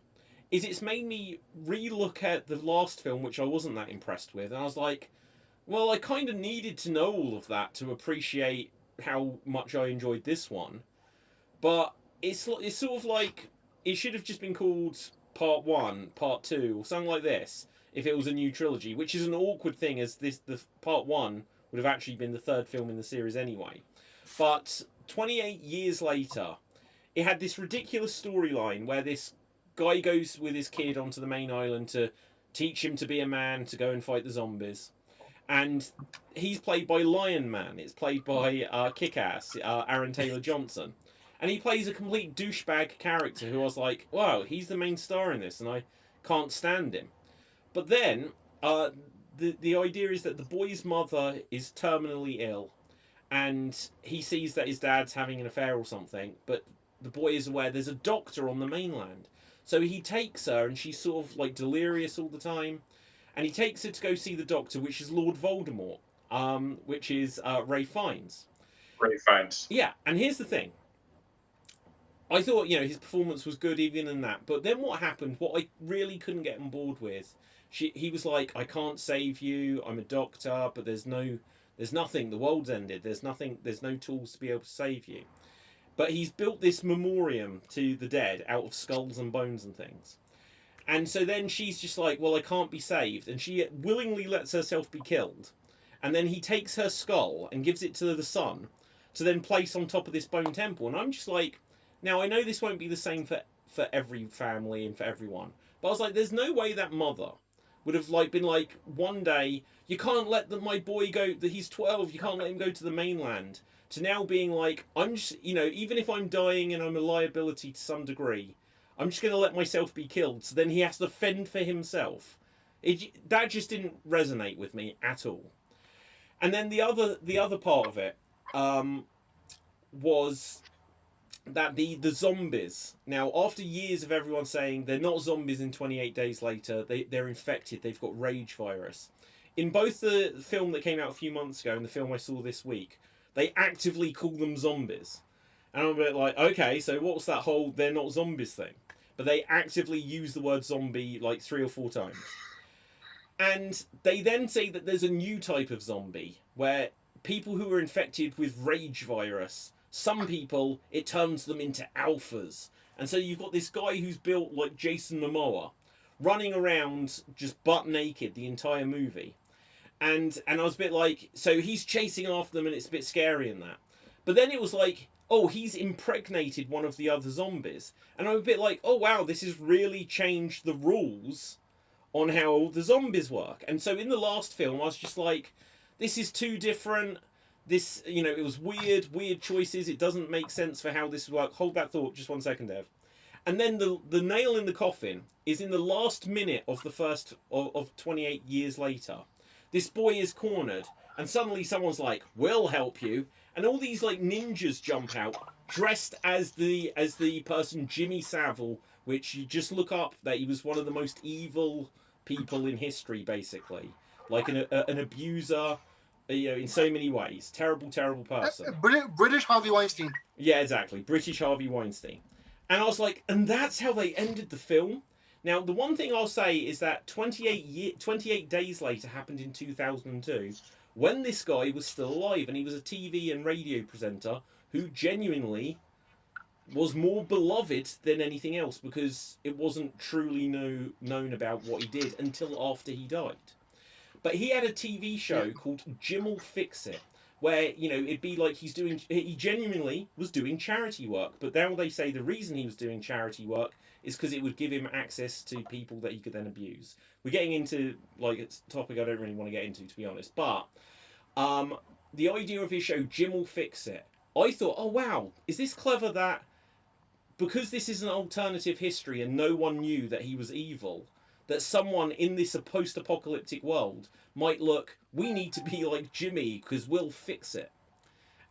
is it's made me re-look at the last film, which I wasn't that impressed with, and I was like, well, I kind of needed to know all of that to appreciate how much I enjoyed this one. But it's sort of like it should have just been called Part 1, Part 2, or something like this if it was a new trilogy, which is an awkward thing, as the Part 1 would have actually been the third film in the series anyway. But 28 years later, it had this ridiculous storyline where this guy goes with his kid onto the main island to teach him to be a man to go and fight the zombies. And he's played by Lion Man. It's played by Kick-Ass, Aaron Taylor-Johnson. And he plays a complete douchebag character who I was like, wow, he's the main star in this, and I can't stand him. But then, the idea is that the boy's mother is terminally ill, and he sees that his dad's having an affair or something, but the boy is aware there's a doctor on the mainland. So he takes her, and she's sort of like delirious all the time, and he takes her to go see the doctor, which is Lord Voldemort, which is Ray Fiennes. Ray Fiennes. Yeah, and here's the thing. I thought, his performance was good even in that, but then what happened, what I really couldn't get on board with, he was like, I can't save you, I'm a doctor, but there's nothing, the world's ended, there's no tools to be able to save you. But he's built this memoriam to the dead out of skulls and bones and things. And so then she's just like, well, I can't be saved. And she willingly lets herself be killed. And then he takes her skull and gives it to the son to then place on top of this bone temple. And I'm just like, now I know this won't be the same for every family and for everyone. But I was like, there's no way that mother would have been like, one day, you can't let my boy go, he's 12, you can't let him go to the mainland. To now being like, I'm just, even if I'm dying and I'm a liability to some degree, I'm just going to let myself be killed. So then he has to fend for himself. That just didn't resonate with me at all. And then the other part of it was that the zombies. Now, after years of everyone saying they're not zombies in 28 days later, they're infected, they've got rage virus. In both the film that came out a few months ago and the film I saw this week, they actively call them zombies. And I'm a bit like, okay, so what's that whole they're not zombies thing? But they actively use the word zombie like 3 or 4 times. And they then say that there's a new type of zombie where people who are infected with rage virus, some people, it turns them into alphas. And so you've got this guy who's built like Jason Momoa running around just butt naked the entire movie. And I was a bit like, so he's chasing after them and it's a bit scary in that. But then it was like, oh, he's impregnated one of the other zombies. And I'm a bit like, oh wow, this has really changed the rules on how the zombies work. And so in the last film, I was just like, this is too different. This, it was weird choices. It doesn't make sense for how this works. Hold that thought, just 1 second, Dev. And then the nail in the coffin is in the last minute of the first, of 28 years later. This boy is cornered, and suddenly someone's like, we'll help you. And all these like ninjas jump out, dressed as the person Jimmy Savile, which you just look up that he was one of the most evil people in history, basically. Like an abuser, in so many ways. Terrible person. British Harvey Weinstein. Yeah, exactly. British Harvey Weinstein. And I was like, and that's how they ended the film? Now, the one thing I'll say is that 28 days later happened in 2002, when this guy was still alive, and he was a TV and radio presenter who genuinely was more beloved than anything else because it wasn't truly known about what he did until after he died. But he had a TV show called Jim'll Fix It, where, it'd be like he genuinely was doing charity work. But now they say the reason he was doing charity work is because it would give him access to people that he could then abuse. We're getting into, like, a topic I don't really want to get into, to be honest. But the idea of his show, Jim'll Fix It, I thought, oh, wow, is this clever that because this is an alternative history and no one knew that he was evil, that someone in this post-apocalyptic world might look, we need to be like Jimmy because we'll fix it.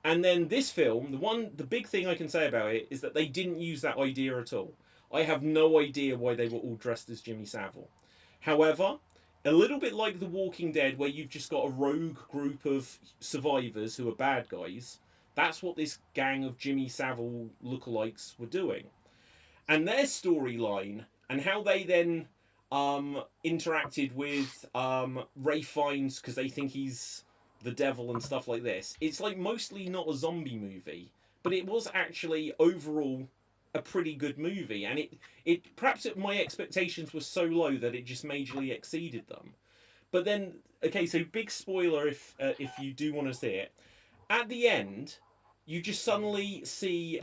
And then this film, the big thing I can say about it is that they didn't use that idea at all. I have no idea why they were all dressed as Jimmy Savile. However, a little bit like The Walking Dead, where you've just got a rogue group of survivors who are bad guys, That's what this gang of Jimmy Savile lookalikes were doing. And their storyline and how they then interacted with Ray Fiennes because they think he's the devil and stuff like this. It's like mostly not a zombie movie, but it was actually overall a pretty good movie. And it perhaps my expectations were so low that it just majorly exceeded them. But then, okay, so big spoiler if you do want to see it. At the end, you just suddenly see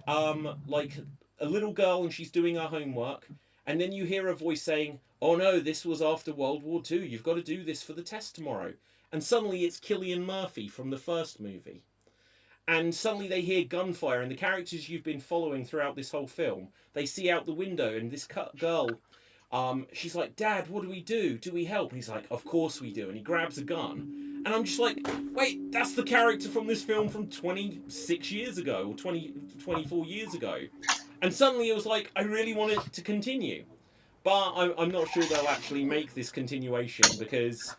like a little girl and she's doing her homework, and then you hear a voice saying, "Oh no, this was after World War II. You've got to do this for the test tomorrow." And suddenly it's Cillian Murphy from the first movie. And suddenly they hear gunfire, and the characters you've been following throughout this whole film, they see out the window, and this girl, she's like, "Dad, what do we do? Do we help?" And he's like, "Of course we do." And he grabs a gun. And I'm just like, wait, that's the character from this film from 26 years ago, or 24 years ago. And suddenly it was like, I really want it to continue. But I'm not sure they'll actually make this continuation, because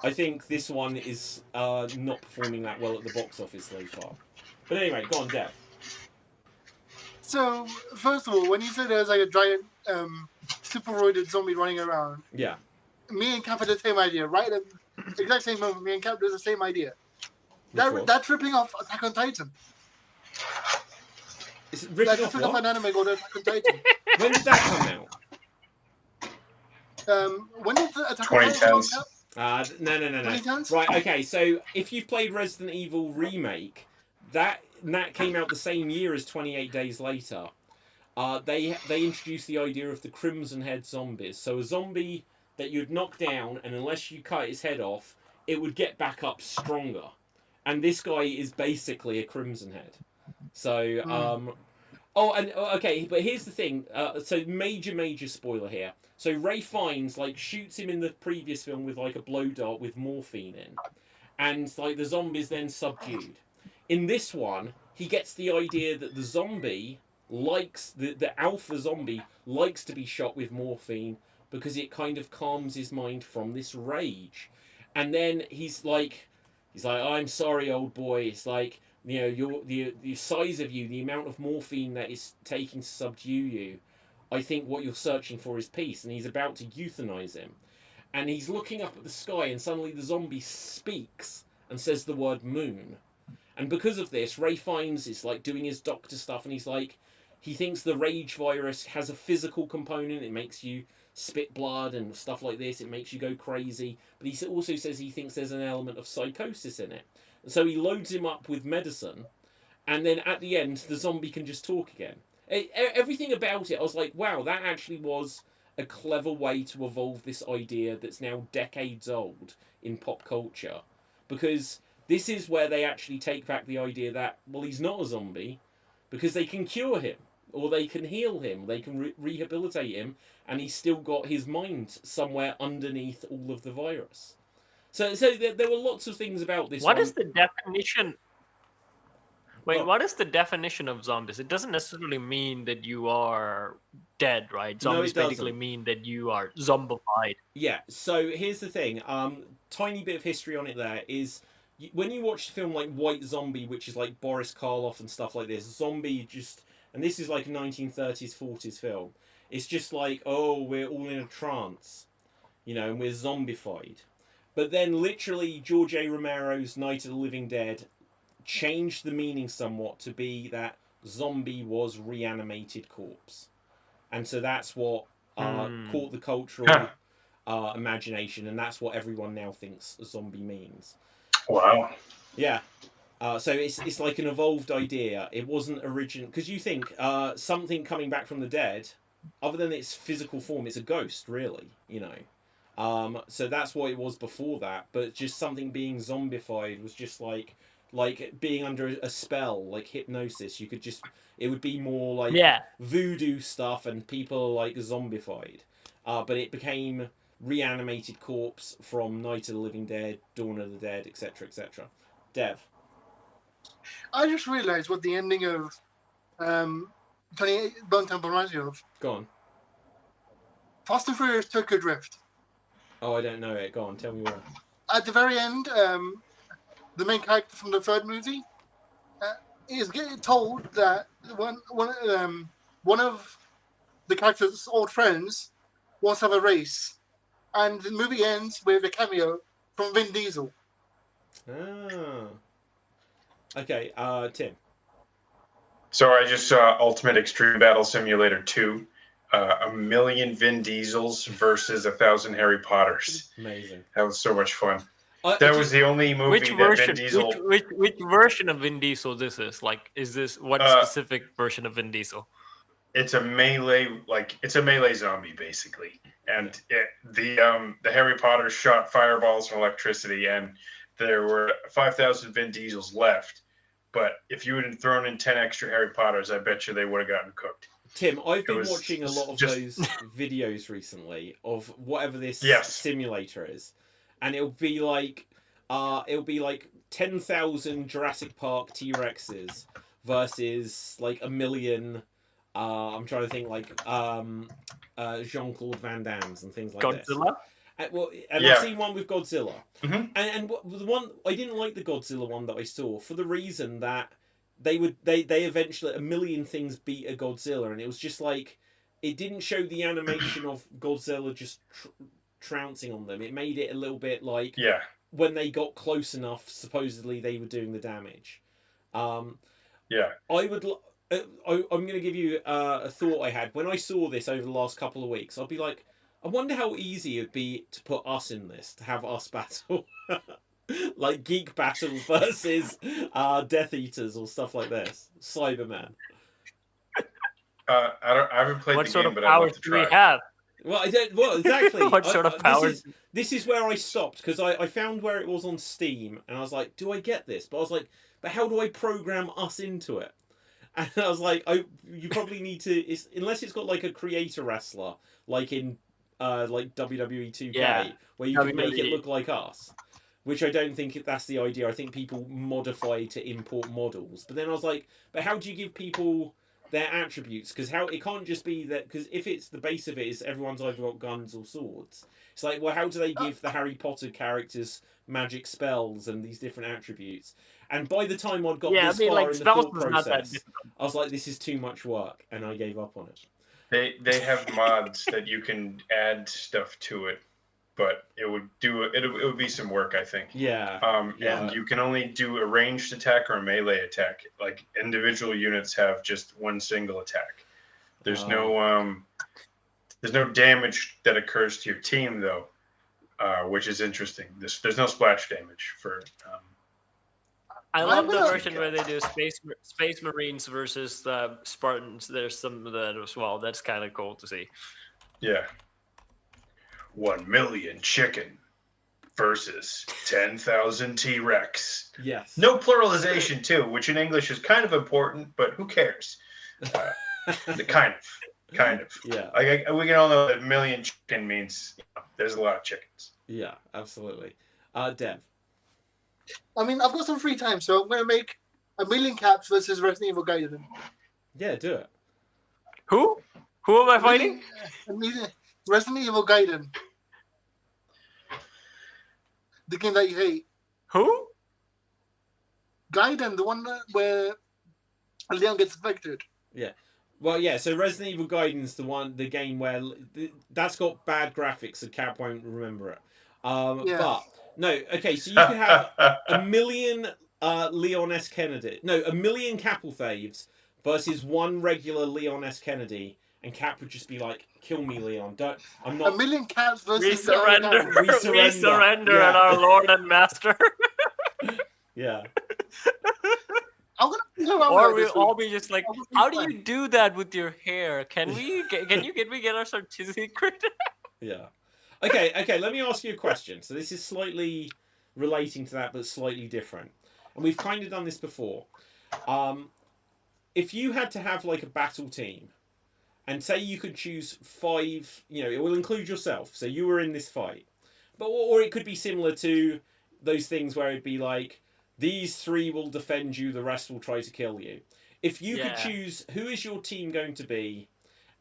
I think this one is not performing that well at the box office so far. But anyway, go on, Dev. So, first of all, when you said there's like a giant super-roided zombie running around, Yeah. me and Cap had the same idea, right? At the exact same moment, me and Cap did the same idea. Which That's ripping off Attack on Titan. It's That's ripping off ripping off what? an anime called Attack on Titan. When did that come out? When did the Attack on Titan come out, 2010s. Cap? No. 2010s? Right, okay, so if you've played Resident Evil Remake, that came out the same year as 28 Days Later. They introduced the idea of the Crimson Head zombies. So a zombie that you'd knock down, and unless you cut his head off, it would get back up stronger. And this guy is basically a Crimson Head. So, okay, but here's the thing. So major spoiler here. So Ray Fiennes shoots him in the previous film with a blow dart with morphine in, and the zombie's then subdued. In this one, he gets the idea that the zombie likes the alpha zombie likes to be shot with morphine because it kind of calms his mind from this rage. And then he's like, "I'm sorry, old boy." It's like, the size of you, the amount of morphine that is taking to subdue you. I think what you're searching for is peace. And he's about to euthanize him. And he's looking up at the sky, and suddenly the zombie speaks and says the word moon. And because of this, Ray Fiennes is doing his doctor stuff, and he thinks the rage virus has a physical component. It makes you spit blood and stuff like this. It makes you go crazy. But he also says he thinks there's an element of psychosis in it. And so he loads him up with medicine, and then at the end, the zombie can just talk again. Everything about it, I was like, wow, that actually was a clever way to evolve this idea that's now decades old in pop culture. Because this is where they actually take back the idea that, well, he's not a zombie, because they can cure him, or they can heal him, they can rehabilitate him, and he's still got his mind somewhere underneath all of the virus. So there were lots of things about this. What is the definition? Wait, what is the definition of zombies? It doesn't necessarily mean that you are dead, right? Zombies basically mean that you are zombified. Yeah, so here's the thing. Tiny bit of history on it there is, when you watch the film like White Zombie, which is like Boris Karloff and stuff like this, zombie just... And this is like a 1930s, 40s film. It's just like, oh, we're all in a trance, and we're zombified. But then literally George A. Romero's Night of the Living Dead changed the meaning somewhat to be that zombie was reanimated corpse. And so that's what caught the cultural imagination, and that's what everyone now thinks a zombie means. Wow. Yeah. So it's like an evolved idea. It wasn't original, because you think something coming back from the dead, other than its physical form, it's a ghost, really, so that's what it was before that. But just something being zombified was just like being under a spell, like hypnosis. It would be more like voodoo stuff, and people zombified. But it became reanimated corpse from Night of the Living Dead, Dawn of the Dead, etc., etc. Dev. I just realised what the ending of 28 Bone Temple reminds me of. Go on. Fast and Furious Tokyo Drift. Oh, I don't know it. Go on, tell me more. At the very end, the main character from the third movie, is getting told that one of the character's old friends wants to have a race, and the movie ends with a cameo from Vin Diesel. Ah. Okay, Tim. So I just saw Ultimate Extreme Battle Simulator 2. 1,000,000 Vin Diesels versus 1,000 Harry Potters. Amazing. That was so much fun. I That ju- was the only movie Which that version? Vin Diesel. Which version of Vin Diesel this is? Like, is this what specific version of Vin Diesel? It's a melee, it's a melee zombie basically, and the Harry Potter shot fireballs from electricity, and there were 5,000 Vin Diesels left. But if you had thrown in 10 extra Harry Potters, I bet you they would have gotten cooked. Tim, I've been was watching a lot of just- those videos recently of whatever this Yes. simulator is, and it'll be like 10,000 Jurassic Park T-Rexes versus like 1,000,000. I'm trying to think Jean-Claude Van Damme's and things like this. Godzilla? And Yeah. I've seen one with Godzilla, Mhm. the one I didn't like the Godzilla one that I saw for the reason that they eventually 1,000,000 things beat a Godzilla, and it was just like it didn't show the animation of Godzilla just trouncing on them. It made it a little bit like Yeah. when they got close enough, supposedly they were doing the damage. Yeah. I would. I'm going to give you a thought I had when I saw this over the last couple of weeks. I'll be like, I wonder how easy it'd be to put us in this, to have us battle, like Geek Battle versus Death Eaters or stuff like this. Cyberman. I haven't played What the sort game, of but I'd love powers to do try we it. have? Well, I don't. Well, exactly. What sort of powers? This is where I stopped because I found where it was on Steam, and I was like, do I get this? But I was like, but how do I program us into it? And I was like, you probably need to, unless it's got like a creator wrestler, like in like WWE 2K, Yeah, where you can make it WWE. look like us. Which I don't think that's the idea. I think people modify to import models. But then I was like, but how do you give people their attributes? Because how it can't just be that. Because if it's the base of it is everyone's either got guns or swords. It's like, well, how do they give the Harry Potter characters magic spells and these different attributes? And by the time I'd got this far in the spells thought was not that process, difficult. I was like, this is too much work, and I gave up on it. They have mods that you can add stuff to it, but it would be some work, I think. Yeah. Yeah. And you can only do a ranged attack or a melee attack. Like individual units have just one single attack. There's no damage that occurs to your team though, which is interesting. There's no splash damage for. I love the not- version where they do Space Marines versus Spartans. There's some of that as well. That's kind of cool to see. Yeah. 1,000,000 chicken versus 10,000 T-Rex. Yes. No pluralization too, which in English is kind of important, but who cares? Kind of. Yeah. We can all know that million chicken means there's a lot of chickens. Yeah. Absolutely. Dev. I mean, I've got some free time, so I'm going to make 1,000,000 Caps versus Resident Evil Gaiden. Yeah. Do it. Who? Who am I fighting? Resident Evil Gaiden. The game that you hate. Who? Gaiden, the one where Leon gets infected. Well, yeah. So Resident Evil Gaiden's the game where that's got bad graphics, so Cap won't remember it. Yeah. But no. Okay. So you could have 1,000,000 Leon S. Kennedy. No, 1,000,000 Capelthaves versus one regular Leon S. Kennedy, and Cap would just be like, "Kill me, Leon. I'm not." 1,000,000 Caps versus We surrender. We surrender. We surrender, Yeah. and our Lord and Master. Yeah. I'm going to figure out Or that we'll this all week. be just like, That would be how do fun. you do that with your hair? Can we get our secret? Yeah. Okay. Let me ask you a question. So this is slightly relating to that, but slightly different. And we've kind of done this before. If you had to have like a battle team, and say you could choose 5, it will include yourself. So you were in this fight, but or it could be similar to those things where it'd be like, these 3 will defend you, the rest will try to kill you. If you could Yeah. choose who is your team going to be,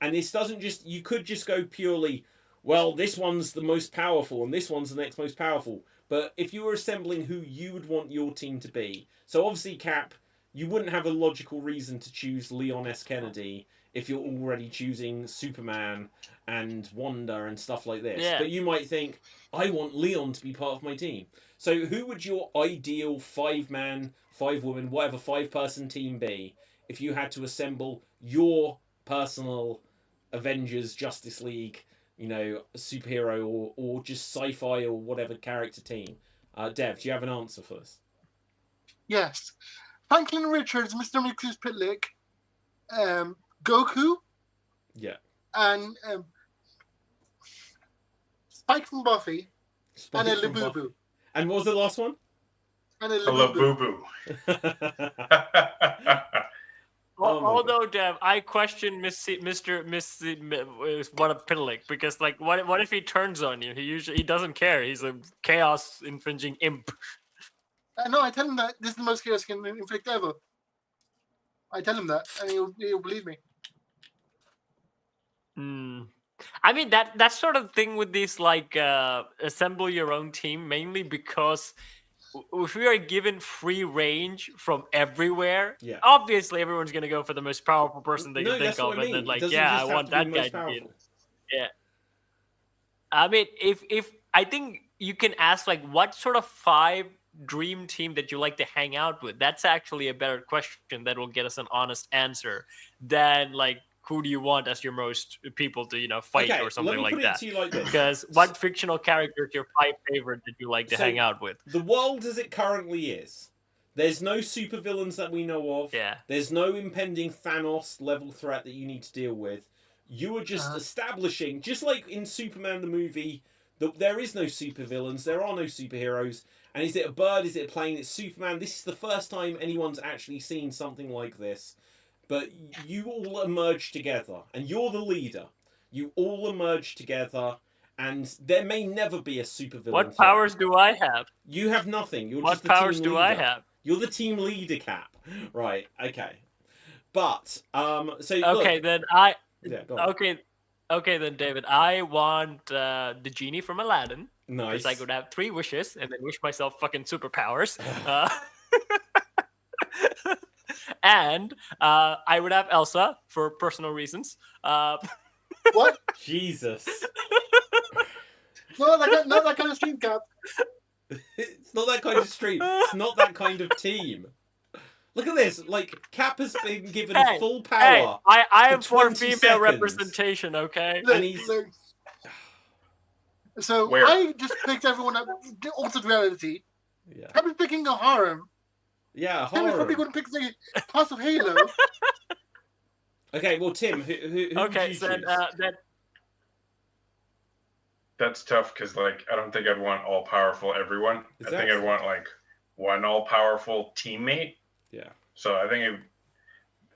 and this doesn't just, you could just go purely, well, this one's the most powerful and this one's the next most powerful. But if you were assembling who you would want your team to be, so obviously Cap, you wouldn't have a logical reason to choose Leon S. Kennedy if you're already choosing Superman and Wanda and stuff like this. Yeah. But you might think, I want Leon to be part of my team. So who would your ideal 5-man, 5-woman, whatever 5-person team be if you had to assemble your personal Avengers, Justice League, superhero or just sci-fi or whatever character team? Dev, do you have an answer for this? Yes. Franklin Richards, Mr. Miku's Pitlick, Goku, Yeah. and Spike from Buffy, Spike and a from Buffy. Labubu. And what was the last one? And a A Labubu. Labubu. Oh my Although, Dev, I question Mr. what a Pitlick, because what if he turns on you? He doesn't care. He's a chaos infringing imp. No, I tell him that this is the most chaos he can inflict ever. I tell him that, and he'll believe me. I mean that sort of thing with these assemble your own team, mainly because if we are given free range from everywhere, Yeah. obviously everyone's gonna go for the most powerful person they No, can think that's of, what I mean. and then It doesn't I just have want to be that the guy most to be in. powerful. Yeah. I mean, if I think you can ask what sort of 5 dream team that you like to hang out with, that's actually a better question that will get us an honest answer than who do you want as your most people to fight Okay, or something let me like put that. it to you like this. Because what fictional character is your 5 favorite that you like to So, hang out with? The world as it currently is, there's no supervillains that we know of. Yeah. There's no impending Thanos level threat that you need to deal with. You are just establishing, just like in Superman the movie, that there is no supervillains, there are no superheroes. And is it a bird? Is it a plane? It's Superman. This is the first time anyone's actually seen something like this. But you all emerge together, and you're the leader. You all emerge together, and there may never be a supervillain. What powers do I have? You have nothing. You're What just the powers team do leader. I have? You're the team leader, Cap. Right. Okay. But so Okay, look, then go on. Okay, then David, I want the genie from Aladdin. Nice. Because I could have 3 wishes and then wish myself fucking superpowers. And I would have Elsa for personal reasons. What? Jesus. No, not that kind of stream, Cap. It's not that kind of stream. It's not that kind of team. Look at this. Cap has been given full power. I am for for 20 female seconds. representation, okay? And he's... So Where? I just picked everyone up. Altered reality. Yeah. I've been picking a harem. Yeah, Tim is probably horror. going to pick the class of Halo. Okay, well, Tim, who Okay, would you so then, choose? That's tough because I don't think I'd want all powerful everyone. I think I'd want one all powerful teammate. Yeah. So I think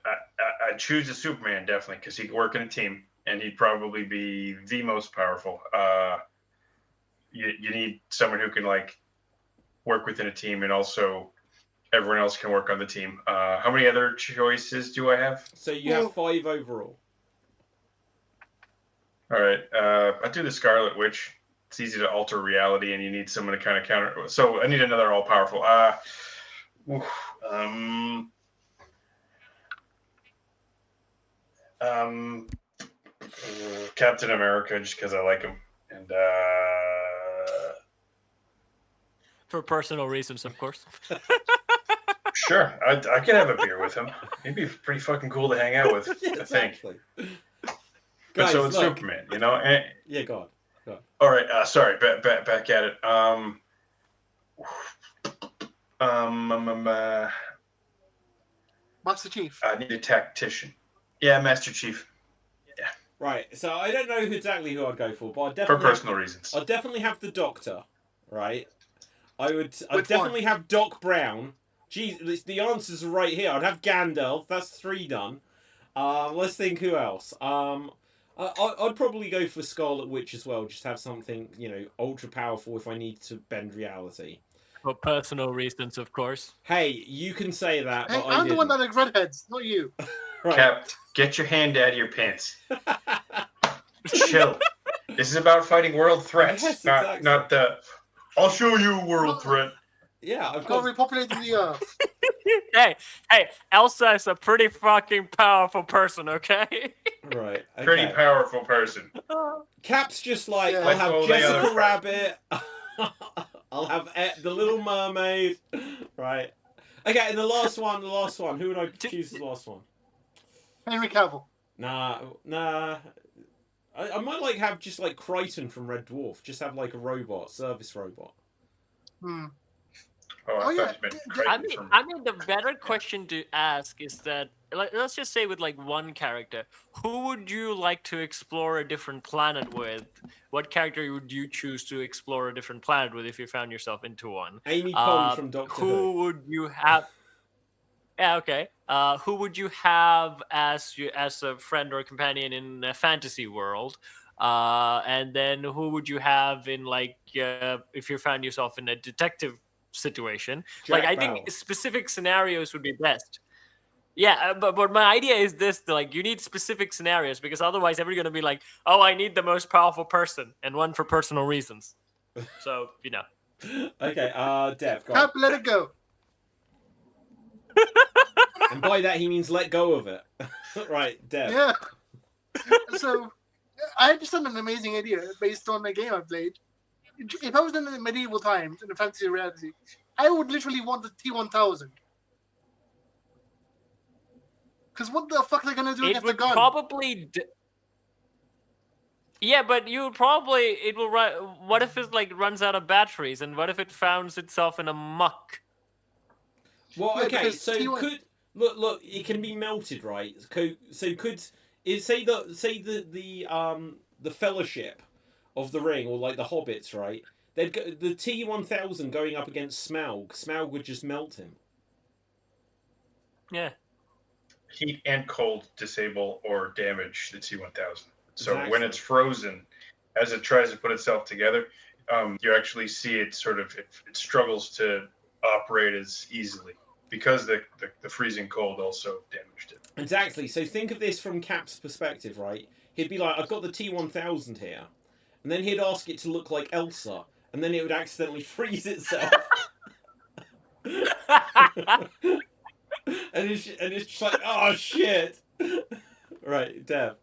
I'd choose a Superman definitely because he could work in a team and he'd probably be the most powerful. You need someone who can work within a team and also everyone else can work on the team. How many other choices do I have? So you have 5 overall. All right. I do the Scarlet Witch. It's easy to alter reality, and you need someone to kind of counter. So I need another all-powerful. Captain America, just because I like him, and for personal reasons, of course. sure, I could have a beer with him. He'd be pretty fucking cool to hang out with. Yeah, I think. exactly. But so it's look. Superman, And, Yeah, go on. all right. Sorry. Back at it. Master Chief. I need a tactician. Yeah, Master Chief. Right, so I don't know exactly who I'd go for, but I'd For definitely personal reasons. I'd definitely have the Doctor, right? I'd Which definitely have Doc Brown. Geez, the answers are right here. I'd have Gandalf. That's 3 done. Let's think who else. I'd probably go for Scarlet Witch as well. Just have something, ultra powerful if I need to bend reality. For personal reasons, of course. Hey, you can say that, Hey, but I I'm the one that didn't. likes redheads, not you. Right. Cap, get your hand out of your pants. Chill. This is about fighting world threats, Yes, not exactly. not the. I'll show you a world threat. Yeah, I've Got got. repopulating the Earth. Hey, Elsa is a pretty fucking powerful person, okay? Right. Okay. Pretty powerful person. Cap's just like, Yeah. I'll Like have all the Jessica other Rabbit. I'll have the Little Mermaid. Right. Okay, and the last one. Who would I choose as the last one? Henry Cavill. Nah. I might like have just like Crichton from Red Dwarf. Just have like a robot, service robot. Hmm. Oh, Oh, I yeah. thought you meant I Crichton mean, from. I mean, the better question to ask is that, like, let's just say with like one character, who would you like to explore a different planet with? What character would you choose to explore a different planet with if you found yourself into one? Amy Pond from Doctor Who would you have? Yeah, okay. Who would you have as a friend or companion in a fantasy world? And then who would you have in like if you found yourself in a detective situation? Jack I Bauer. think specific scenarios would be best. Yeah, but my idea is this: like, you need specific scenarios because otherwise, everybody's gonna be like, "Oh, I need the most powerful person," and one for personal reasons. So you know. Okay, Dev, go on. Cap, let it go. And by that he means let go of it. Right, Dev. Yeah. So, I just had an amazing idea based on a game I played. If I was in the medieval times in a fantasy reality, I would literally want the T-1000. Because what the fuck are they gonna do It against the would gun? probably. Yeah, but you would probably it will run. What if it like runs out of batteries, and what if it founds itself in a muck? Well, Yeah, okay, because so T1 could look, it can be melted, right? So could say the Fellowship of the Ring or like the Hobbits, right? They'd go, the T-1000 going up against Smaug. Smaug would just melt him. Yeah. Heat and cold disable or damage the T-1000. So Exactly. when it's frozen, as it tries to put itself together, you actually see it sort of it struggles to operate as easily because the freezing cold also damaged it. Exactly. So think of this from Cap's perspective, right? He'd be like, I've got the T-1000 here. And then he'd ask it to look like Elsa. And then it would accidentally freeze itself. and it's just like, oh, shit. Right, Dev.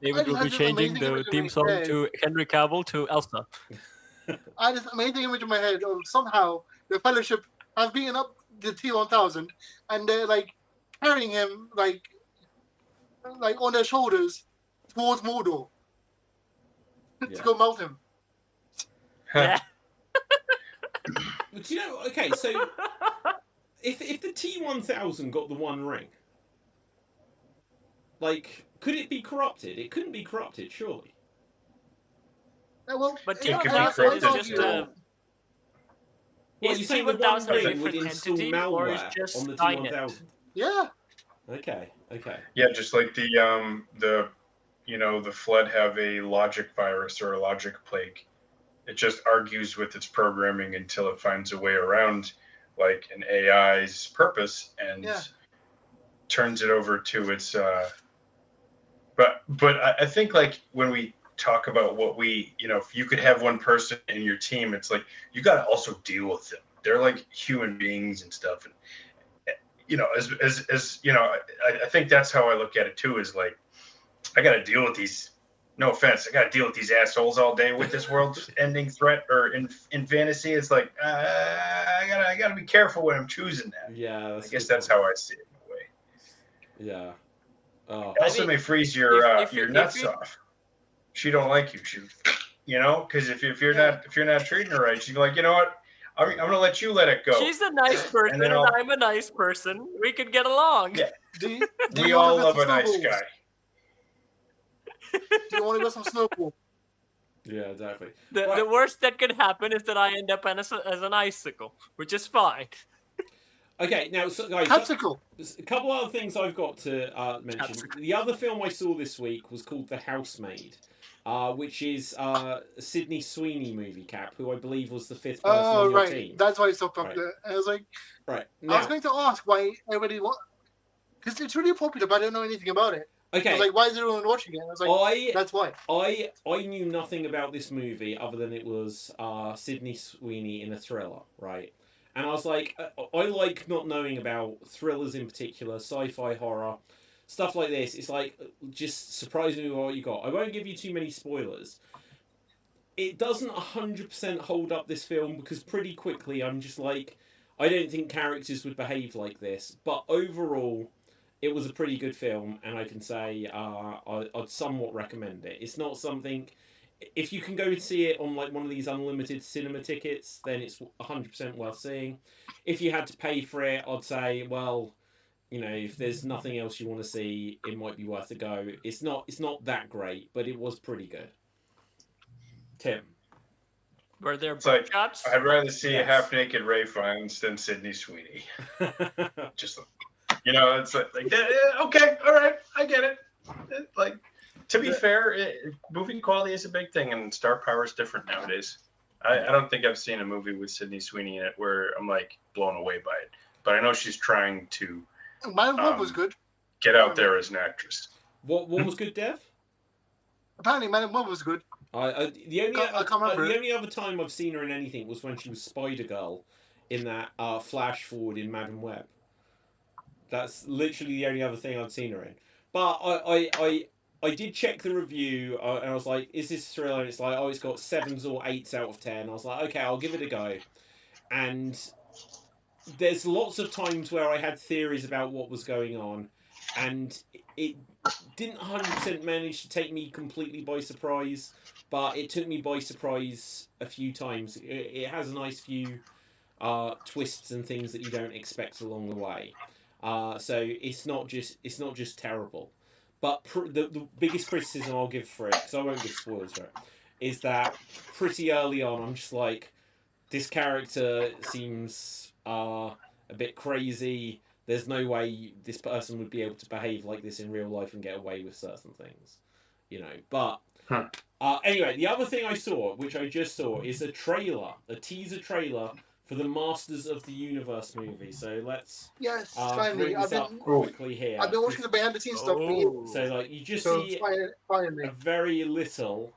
David will be changing the theme song to Henry Cavill to Elsa. I had this amazing image in my head of somehow the Fellowship has beaten up the T-1000 and they're like carrying him like on their shoulders towards Mordor to go melt him. Yeah. But you know, okay, so if the T-1000 got the One Ring, like, could it be corrupted? It couldn't be corrupted, surely. Well, But T-1000 is just Well, Is you're saying the One T-1000 a Ring would different install entity, or is malware just on the Skynet? T-1000? yeah. Okay. Yeah, just like the the Flood have a logic virus or a logic plague. It just argues with its programming until it finds a way around like an AI's purpose and turns it over to its but I think like when we talk about what we, if you could have one person in your team, it's like you got to also deal with them. They're like human beings and stuff, and I think that's how I look at it too. Is like I got to deal with these. No offense, I got to deal with these assholes all day with this world-ending threat or in fantasy. It's like I gotta be careful when I'm choosing that. Yeah, I guess that's how I see it in a way. Yeah. Oh. Elsa may freeze your nuts off. She don't like you. She, because if you're not treating her right, she's like, you know what? I'm gonna let you let it go. She's a nice person, and I'm a nice person. We could get along. Yeah. Do We you all want love to a nice snowballs? guy. Do you want to get some snowball? Yeah, exactly. The worst that could happen is that I end up as an icicle, which is fine. Okay, now, so, guys, Popsicle. a couple other things I've got to mention. The other film I saw this week was called The Housemaid, which is a Sydney Sweeney movie, Cap, who I believe was the fifth person on your team. That's why it's so popular. Right. And I was like, Right. I Now, was going to ask why everybody because it's really popular, but I don't know anything about it. I okay, was like, why is everyone watching it? I was like, that's why. I knew nothing about this movie other than it was Sydney Sweeney in a thriller, right? And I was like, I like not knowing about thrillers in particular, sci-fi, horror, stuff like this. It's like, just surprise me with what you got. I won't give you too many spoilers. It doesn't 100% hold up this film because pretty quickly I'm just like, I don't think characters would behave like this. But overall, it was a pretty good film, and I can say I'd somewhat recommend it. It's not something... If you can go and see it on like one of these unlimited cinema tickets, then it's 100% worth seeing. If you had to pay for it, I'd say, well, you know, if there's nothing else you want to see, it might be worth a go. It's not that great, but it was pretty good. Tim. Were there It's like, shots? I'd rather see Yes. a half-naked Ray Fiennes than Sydney Sweeney. Just, you know, it's like okay, all right, I get it. Like, to be fair, movie quality is a big thing, and star power is different nowadays. I don't think I've seen a movie with Sydney Sweeney in it where I'm like blown away by it. But I know she's trying to Man of Web was good. get out there as an actress. What was good, Dev? Apparently, Man of Web was good. The only other time I've seen her in anything was when she was Spider Girl in that flash forward in Madam Web. That's literally the only other thing I've seen her in. But I did check the review and I was like, is this a thriller? And it's like, oh, it's got 7s or 8s out of 10. I was like, okay, I'll give it a go. And there's lots of times where I had theories about what was going on, and it didn't 100% manage to take me completely by surprise, but it took me by surprise a few times. It has a nice few twists and things that you don't expect along the way. So it's not just terrible. But the biggest criticism I'll give for it, because I won't give spoilers for it, is that pretty early on I'm just like, this character seems a bit crazy. There's no way this person would be able to behave like this in real life and get away with certain things, you know. But anyway, the other thing I saw, which I just saw, is a teaser trailer for the Masters of the Universe movie. So let's Finally, bring this up quickly here. I've been watching the behind the scenes stuff for years. So like you just So see finally. a very little.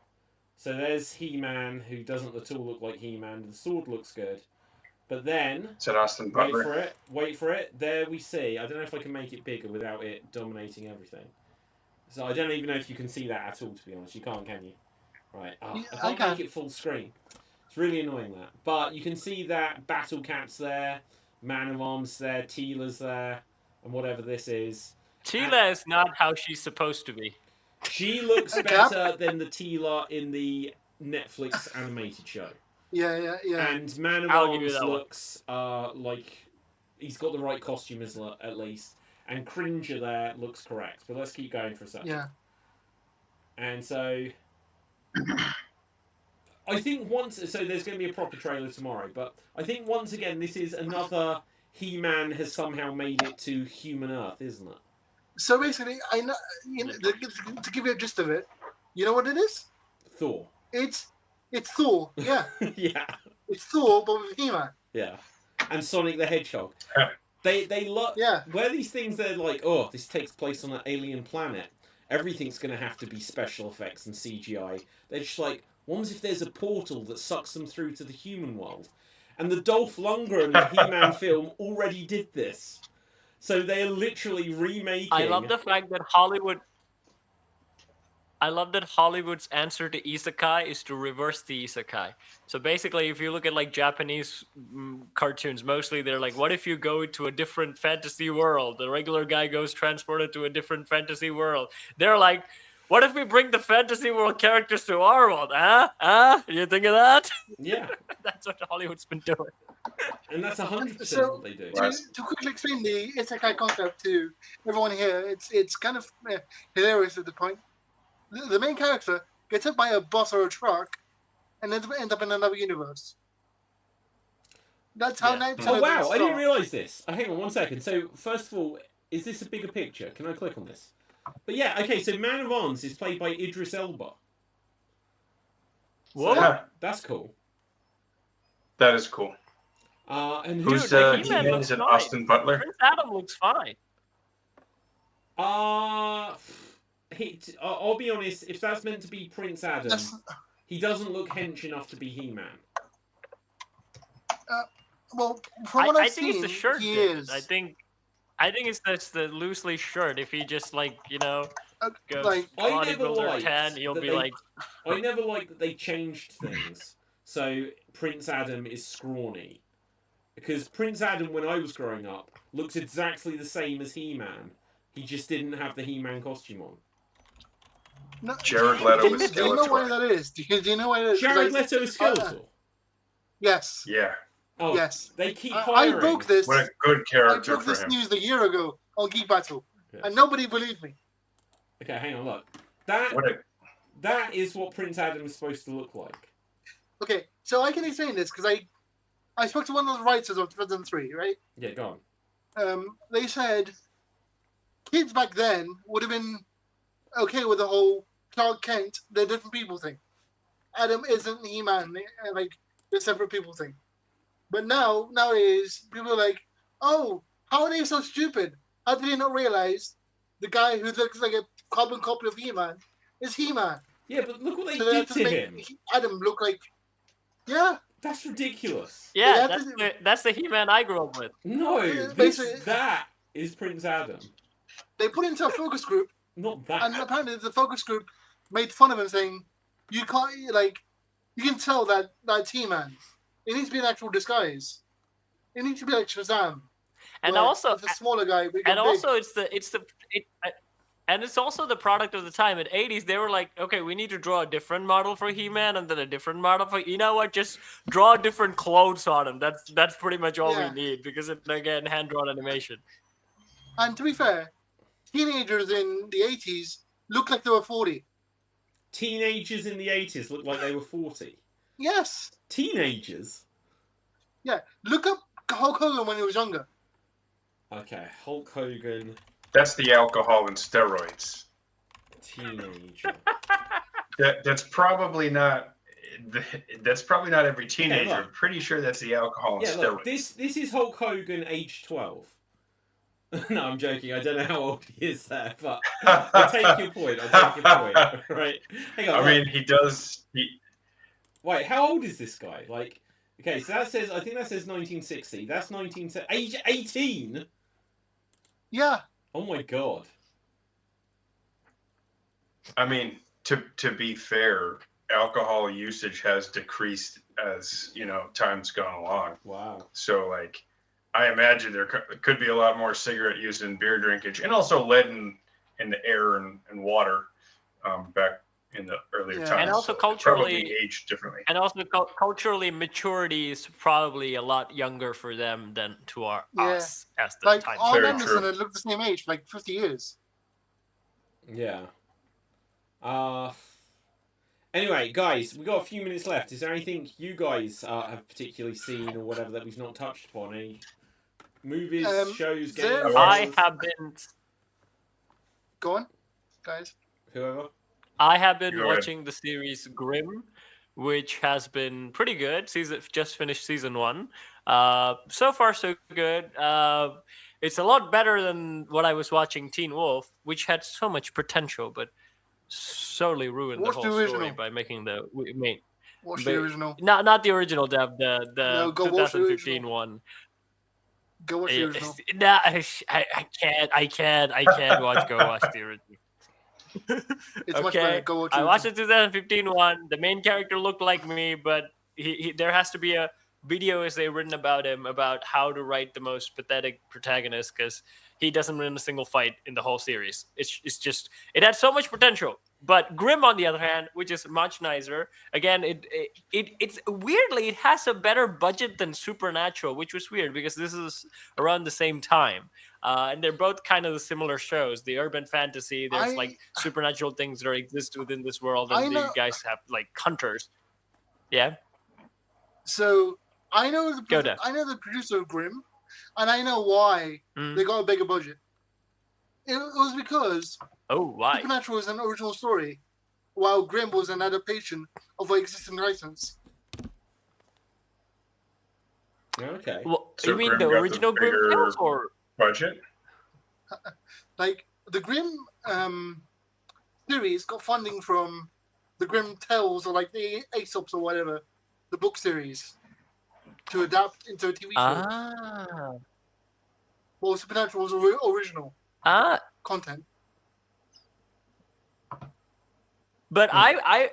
So there's He-Man, who doesn't at all look like He-Man. The sword looks good. But then, Is it Austin Butler? wait for it. There we see. I don't know if I can make it bigger without it dominating everything. So I don't even know if you can see that at all, to be honest. You can't, can you? Right. I can't make it full screen. It's really annoying, that. But you can see that Battle Cat's there, Man of Arms there, Teela's there, and whatever this is. Teela is not how she's supposed to be. She looks better than the Teela in the Netflix animated show. Yeah. And Man of I'll give you Arms that one. looks like he's got the right costume at least. And Cringer there looks correct. But let's keep going for a second. Yeah. And so I think there's going to be a proper trailer tomorrow, but I think once again this is another He-Man has somehow made it to human Earth, isn't it? So basically, I know, to give you a gist of it, you know what it is? Thor. It's Thor. Yeah, Yeah. it's Thor, but with He-Man. Yeah. And Sonic the Hedgehog. They love where these things they're like, oh, this takes place on an alien planet. Everything's going to have to be special effects and CGI. They're just like, what if there's a portal that sucks them through to the human world? And the Dolph Lundgren He-Man film already did this. So they're literally remaking... I love the fact that Hollywood's answer to isekai is to reverse the isekai. So basically, if you look at like Japanese cartoons, mostly they're like, what if you go to a different fantasy world? The regular guy goes transported to a different fantasy world. They're like, what if we bring the fantasy world characters to our world? You think of that? Yeah. That's what Hollywood's been doing. And that's 100% So, what they do. to quickly explain the isekai concept to everyone here, it's kind of hilarious at the point. The main character gets hit by a bus or a truck and ends up in another universe. That's how 9% Oh of wow, these I didn't start. realise this. Hang on 1 second. So first of all, is this a bigger picture? Can I click on this? But yeah, okay, so Man of Arms is played by Idris Elba. Whoa. So that's cool. That is cool. And Who's He-Man He-Man? looks Is it fine. Austin Butler? Prince Adam looks fine. I'll be honest, if that's meant to be Prince Adam, That's- he doesn't look hench enough to be He-Man. Well, from what I I've think seen, it's the shirt. he Did it. is. I think it's the loosely shirt. If he just like goes Like, I never bodybuilder liked 10, you'll that be they- like, I never liked that they changed things. So Prince Adam is scrawny. Because Prince Adam, when I was growing up, looks exactly the same as He-Man. He just didn't have the He-Man costume on. no, Jared Leto is do you know why Skeletor. that is? Do you know why it is? 'Cause Jared Leto is Skeletor. Yes. Yeah, Oh, Yes. they keep I hiring. broke this. what a good I character broke for this him. news a year ago on Geek Battle, Yeah. and nobody believed me. Okay, hang on, look. That is what Prince Adam is supposed to look like. Okay, so I can explain this because I spoke to one of the writers of 2003, right? Yeah, go on. They said kids back then would have been okay with the whole Clark Kent, they're different people thing. Adam isn't He-Man, like they're separate people thing. But nowadays, people are like, oh, how are they so stupid? How do they not realize the guy who looks like a carbon copy of He-Man is He-Man? Yeah, but look what they So they did have to make him. Adam look like, yeah. That's ridiculous. yeah, Yeah, that's the He-Man I grew up with. No, Basically- that is Prince Adam. They put it into a focus group, Not that. and apparently the focus group made fun of him, saying, "You can't like, you can tell that that's He-Man. It needs to be an actual disguise. It needs to be like Shazam." And where also, it's a smaller guy, but and also and it's also the product of the time. In '80s, they were like, okay, we need to draw a different model for He-Man and then a different model for, you know what? Just draw different clothes on him. That's pretty much all Yeah. we need, because it, again, hand drawn animation. And to be fair, teenagers in the 80s looked like they were 40. Teenagers in the 80s looked like they were 40. Yes. Teenagers? Yeah. Look up Hulk Hogan when he was younger. Okay, Hulk Hogan, That's the alcohol and steroids. teenager. That's probably not. That's probably not every teenager. look. I'm pretty sure that's the alcohol and Yeah, steroids. look, this is Hulk Hogan, age 12. No, I'm joking. I don't know how old he is there, but I take your point. Right? Hang on. I mean, he does. Wait, how old is this guy? Like, okay, so that says, I think that says 1960. That's age 18? Yeah. Oh my god. I mean, to be fair, alcohol usage has decreased as time's gone along. Wow. So, like, I imagine there could be a lot more cigarette use and beer drinkage, and also lead in the air and water back in the earlier Yeah. times. And also So culturally- probably aged differently. And also, culturally, maturity is probably a lot younger for them than to Yeah. us as the Like time. Arn Very Anderson true. had looked the same age for like 50 years. Yeah. Anyway, guys, we got a few minutes left. Is there anything you guys have particularly seen or whatever that we've not touched upon? Any movies, shows, there games? was- I have been Go on, guys. Whoever? I have been Go ahead. watching the series Grimm, which has been pretty good. Just finished season 1. So far, so good. It's a lot better than what I was watching Teen Wolf, which had so much potential, but solely ruined Watch the the whole story original. by making the main. Watch But- the original. Not the original dub, the No, go watch the 2015 original. one. Go watch the original. Nah, I can't watch. Go watch the original. It's much better. Go watch the I original. watched the 2015 one. The main character looked like me, but there has to be a video essay written about him, about how to write the most pathetic protagonist, because he doesn't win a single fight in the whole series. It's just, it had so much potential. But Grimm, on the other hand, which is much nicer, again, it's weirdly, it has a better budget than Supernatural, which was weird because this is around the same time. And they're both kind of the similar shows. The urban fantasy, there's like supernatural things that exist within this world, and you guys have like hunters. Yeah. So I know Go there. I know the producer of Grimm, and I know why they got a bigger budget. It was because Oh, why? Supernatural was an original story, while Grimm was an adaptation of an existing license. Okay. Well, So you mean Grimm the got the original Grimm bigger- Tales, or Budget? Like the Grimm series got funding from the Grimm Tales, or like the Aesops or whatever, the book series. to adapt into a TV show. Well, Supernatural was original content. But I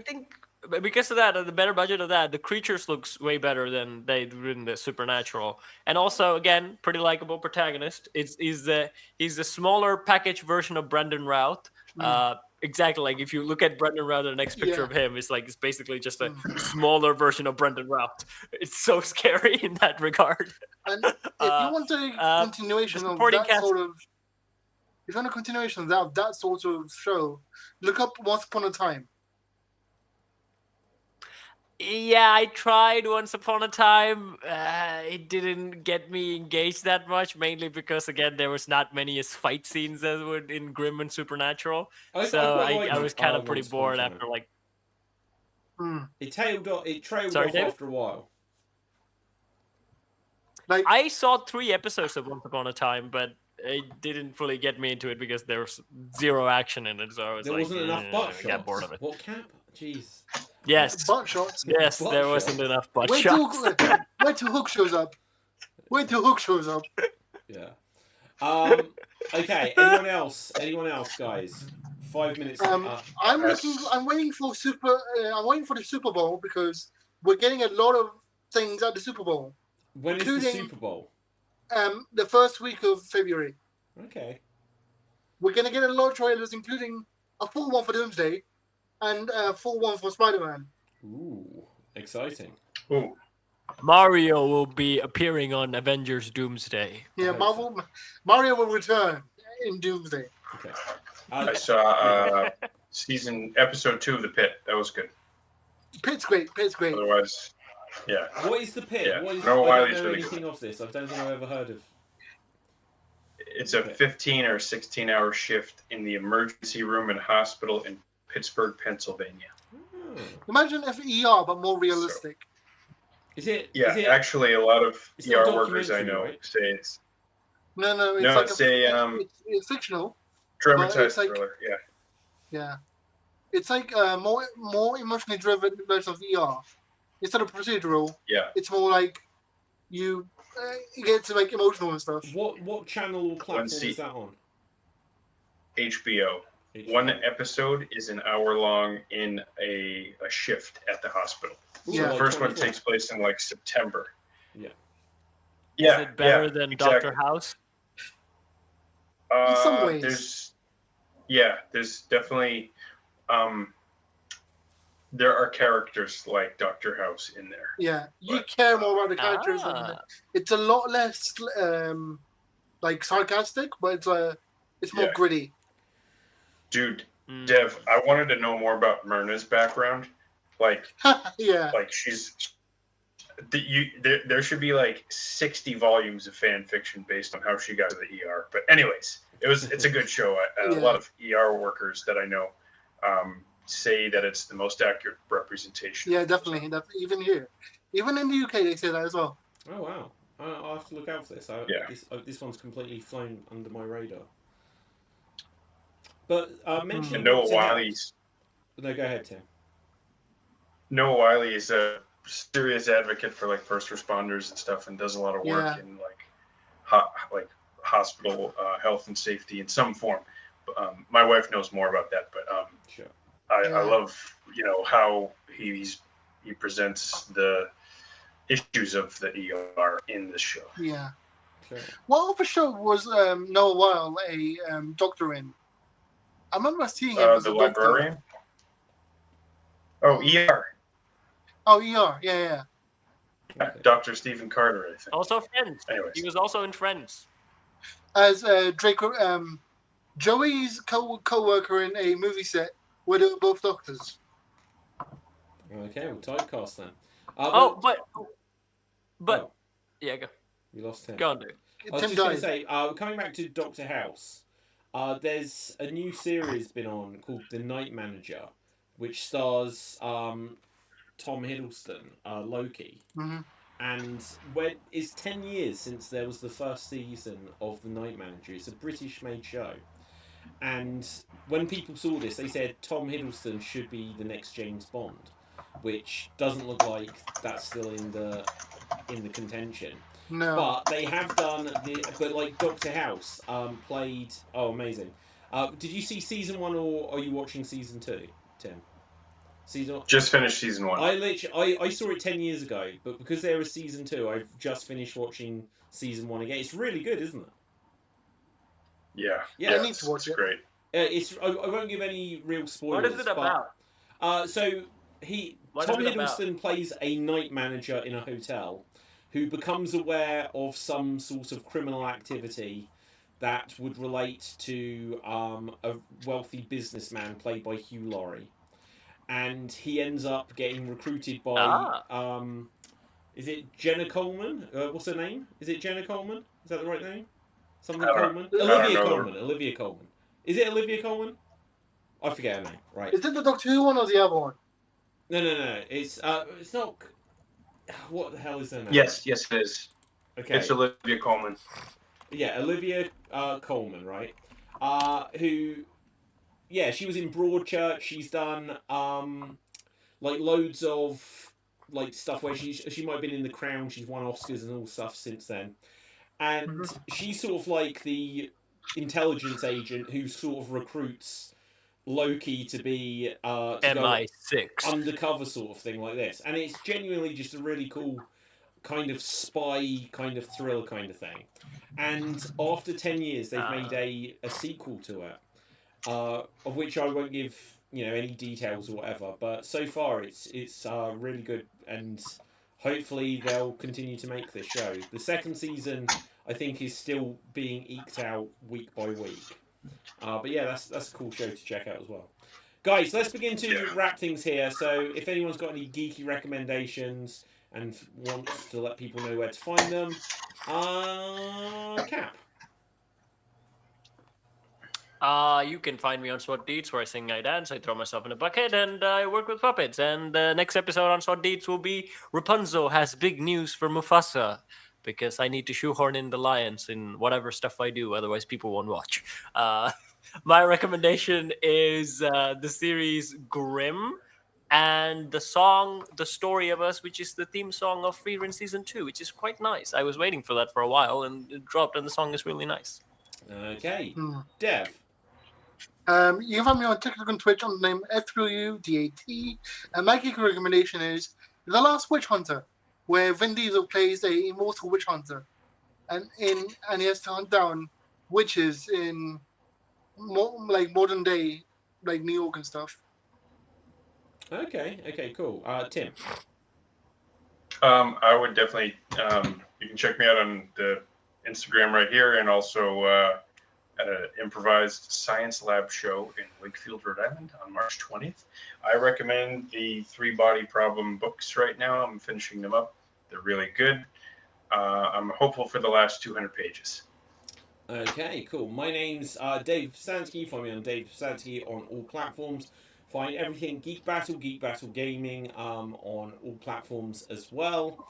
think because of that, the better budget of that, the creatures looks way better than they do in the Supernatural. And also, again, pretty likable protagonist. He's the smaller package version of Brendan Routh. Exactly, like if you look at Brendan Routh, the next picture of him is basically just a smaller version of Brendan Routh. It's so scary in that regard. And if you want a continuation of that sort of, if you want a continuation of that sort of show, look up Once Upon a Time. Yeah, I tried Once Upon a Time. It didn't get me engaged that much, mainly because, again, there was not many as fight scenes as would in Grimm and Supernatural. I was kind of pretty bored after, like... It trailed off after a while. Like, I saw 3 episodes of Once Upon a Time, but it didn't fully get me into it because there was zero action in it, so I was there wasn't enough butt shots. Got bored of it. What cap? Jeez. Yes. Butt shots. Yes, Butt there shots. wasn't enough butt shots. Wait till Hook shows up. Yeah. Okay. Anyone else, guys? 5 minutes. I'm waiting for the Super Bowl because we're getting a lot of things at the Super Bowl. When is the Super Bowl? The first week of February. Okay. We're gonna get a lot of trailers, including a full one for Doomsday and a full one for Spider-Man. Ooh, exciting. Ooh. Mario will be appearing on Avengers Doomsday. Yeah, Mario will return in Doomsday. Okay. I saw episode 2 of The Pit. That was good. Pit's great. Otherwise, yeah. What is The Pit? Yeah. What is, No, I don't Wiley's know really anything of this. I don't think I've ever heard of. It's a 15 or 16-hour shift in the emergency room and hospital in Pittsburgh, Pennsylvania. Imagine if ER, but more realistic. Is it? Yeah, is it, actually, a lot of it's not ER workers I know documentary, right? say it's No, it's No, like it's it's fictional. dramatized it's like- thriller. Yeah. Yeah, it's like more emotionally driven version of ER. Instead of procedural, it's more like you get to like emotional and stuff. What channel or platform is that on? HBO. One episode is an hour long in a shift at the hospital. Yeah. The first one takes place in like September. Yeah. Is it better than Dr. House? In some ways. There's definitely there are characters like Dr. House in there. Yeah, you care more about the characters. And it's a lot less like sarcastic, but it's more gritty. Dude, Dev, I wanted to know more about Myrna's background. Like, like she's there should be like 60 volumes of fan fiction based on how she got to the ER. But anyways, it's a good show. A lot of ER workers that I know say that it's the most accurate representation. Yeah, definitely. Even here, even in the UK, they say that as well. Oh wow! I'll have to look out for this. This one's completely flown under my radar. But mentioning Noah Wiley's. No, go ahead, Tim. Noah Wiley is a serious advocate for like first responders and stuff, and does a lot of work in like hospital health and safety in some form. My wife knows more about that, but sure. I love how he presents the issues of the ER in the show. Yeah. Sure. What other show was Noah Weil a doctor in? I remember seeing him as the a doctor. librarian. Oh, ER. Oh, ER. Yeah. Okay. Dr. Stephen Carter, I think. Also Friends. Anyways. He was also in Friends. As Draco, Joey's co-worker in a movie set where they were both doctors. Okay, we'll typecast then. But yeah, go. We lost Tim. Go on, dude. I was just going to say, coming back to Dr. House, there's a new series been on called The Night Manager, which stars Tom Hiddleston, Loki. Mm-hmm. And it's 10 years since there was the first season of The Night Manager. It's a British-made show. And when people saw this, they said Tom Hiddleston should be the next James Bond. which doesn't look like that's still in the contention. No. But they have done but like Doctor House played. Oh, amazing! Did you see season 1 or are you watching season 2, Tim? Season. Just finished season 1. I saw it 10 years ago, but because there is season 2, I've just finished watching season 1 again. It's really good, isn't it? Yeah. Yeah, I need to watch it's it. great. I won't give any real spoilers. What is it about? So Tom What is it about? Hiddleston plays a night manager in a hotel who becomes aware of some sort of criminal activity that would relate to a wealthy businessman played by Hugh Laurie. And he ends up getting recruited by is it Jenna Coleman? What's her name? Is it Jenna Coleman? Is that the right name? Something I don't Coleman? know. Olivia I don't know. Coleman. Olivia Coleman. Is it Olivia Coleman? I forget her name. Right. Is it the Doctor Who one or the other one? No. It's not. What the hell is her name? Yes, it is. Okay. It's Olivia Colman. Yeah, Olivia Coleman, right? Who? Yeah, she was in Broadchurch. She's done like loads of like stuff where she might have been in The Crown. She's won Oscars and all stuff since then, and she's sort of like the intelligence agent who sort of recruits Loki to be to go MI6. undercover sort of thing like this, and it's genuinely just a really cool kind of spy kind of thrill kind of thing. And after 10 years they've made a sequel to it, of which I won't give any details or whatever, but so far it's really good, and hopefully they'll continue to make this show. The second season I think is still being eked out week by week. But yeah, that's a cool show to check out as well. Guys, let's begin to wrap things here. So if anyone's got any geeky recommendations and wants to let people know where to find them, Cap. You can find me on SWAT Deeds, where I sing, I dance, I throw myself in a bucket, and I work with puppets. And the next episode on SWAT Deeds will be Rapunzel has big news for Mufasa, because I need to shoehorn in the lions in whatever stuff I do, otherwise people won't watch. My recommendation is the series Grimm, and the song The Story of Us, which is the theme song of Frieren Season 2, which is quite nice. I was waiting for that for a while, and it dropped, and the song is really nice. Okay. Dev. You can find me on TikTok and Twitch on the name FWDAT, and my geek recommendation is The Last Witch Hunter, where Vin Diesel plays a immortal witch hunter, and he has to hunt down witches in modern day, like New York and stuff. Okay, cool. Tim. I would definitely. You can check me out on the Instagram right here, and also at an improvised science lab show in Wakefield, Rhode Island on March 20th. I recommend the 3 Body Problem books right now. I'm finishing them up. They're really good. I'm hopeful for the last 200 pages. Okay, cool. My name's Dave Sansky. Find me on Dave Sansky on all platforms. Find everything Geek Battle Gaming on all platforms as well.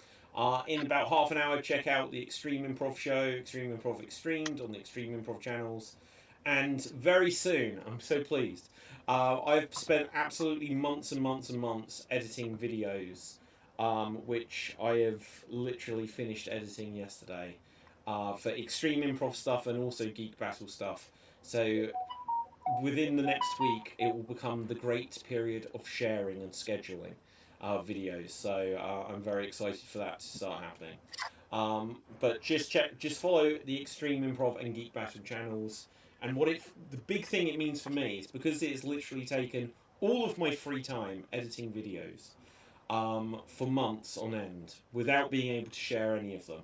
In about half an hour, check out the Extreme Improv show, Extreme Improv Xstreamed on the Extreme Improv channels. And very soon, I'm so pleased, I've spent absolutely months and months and months editing videos, which I have literally finished editing yesterday, for Extreme Improv stuff and also Geek Battle stuff. So within the next week, it will become the great period of sharing and scheduling videos. So I'm very excited for that to start happening. But just follow the Extreme Improv and Geek Battle channels. And the big thing it means for me is because it's literally taken all of my free time editing videos for months on end without being able to share any of them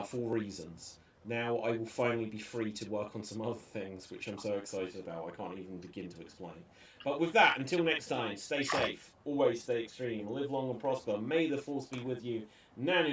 for reasons. Now I will finally be free to work on some other things, which I'm so excited about I can't even begin to explain. But with that, until next time, stay safe, always stay extreme, live long and prosper, may the force be with you. Nanu.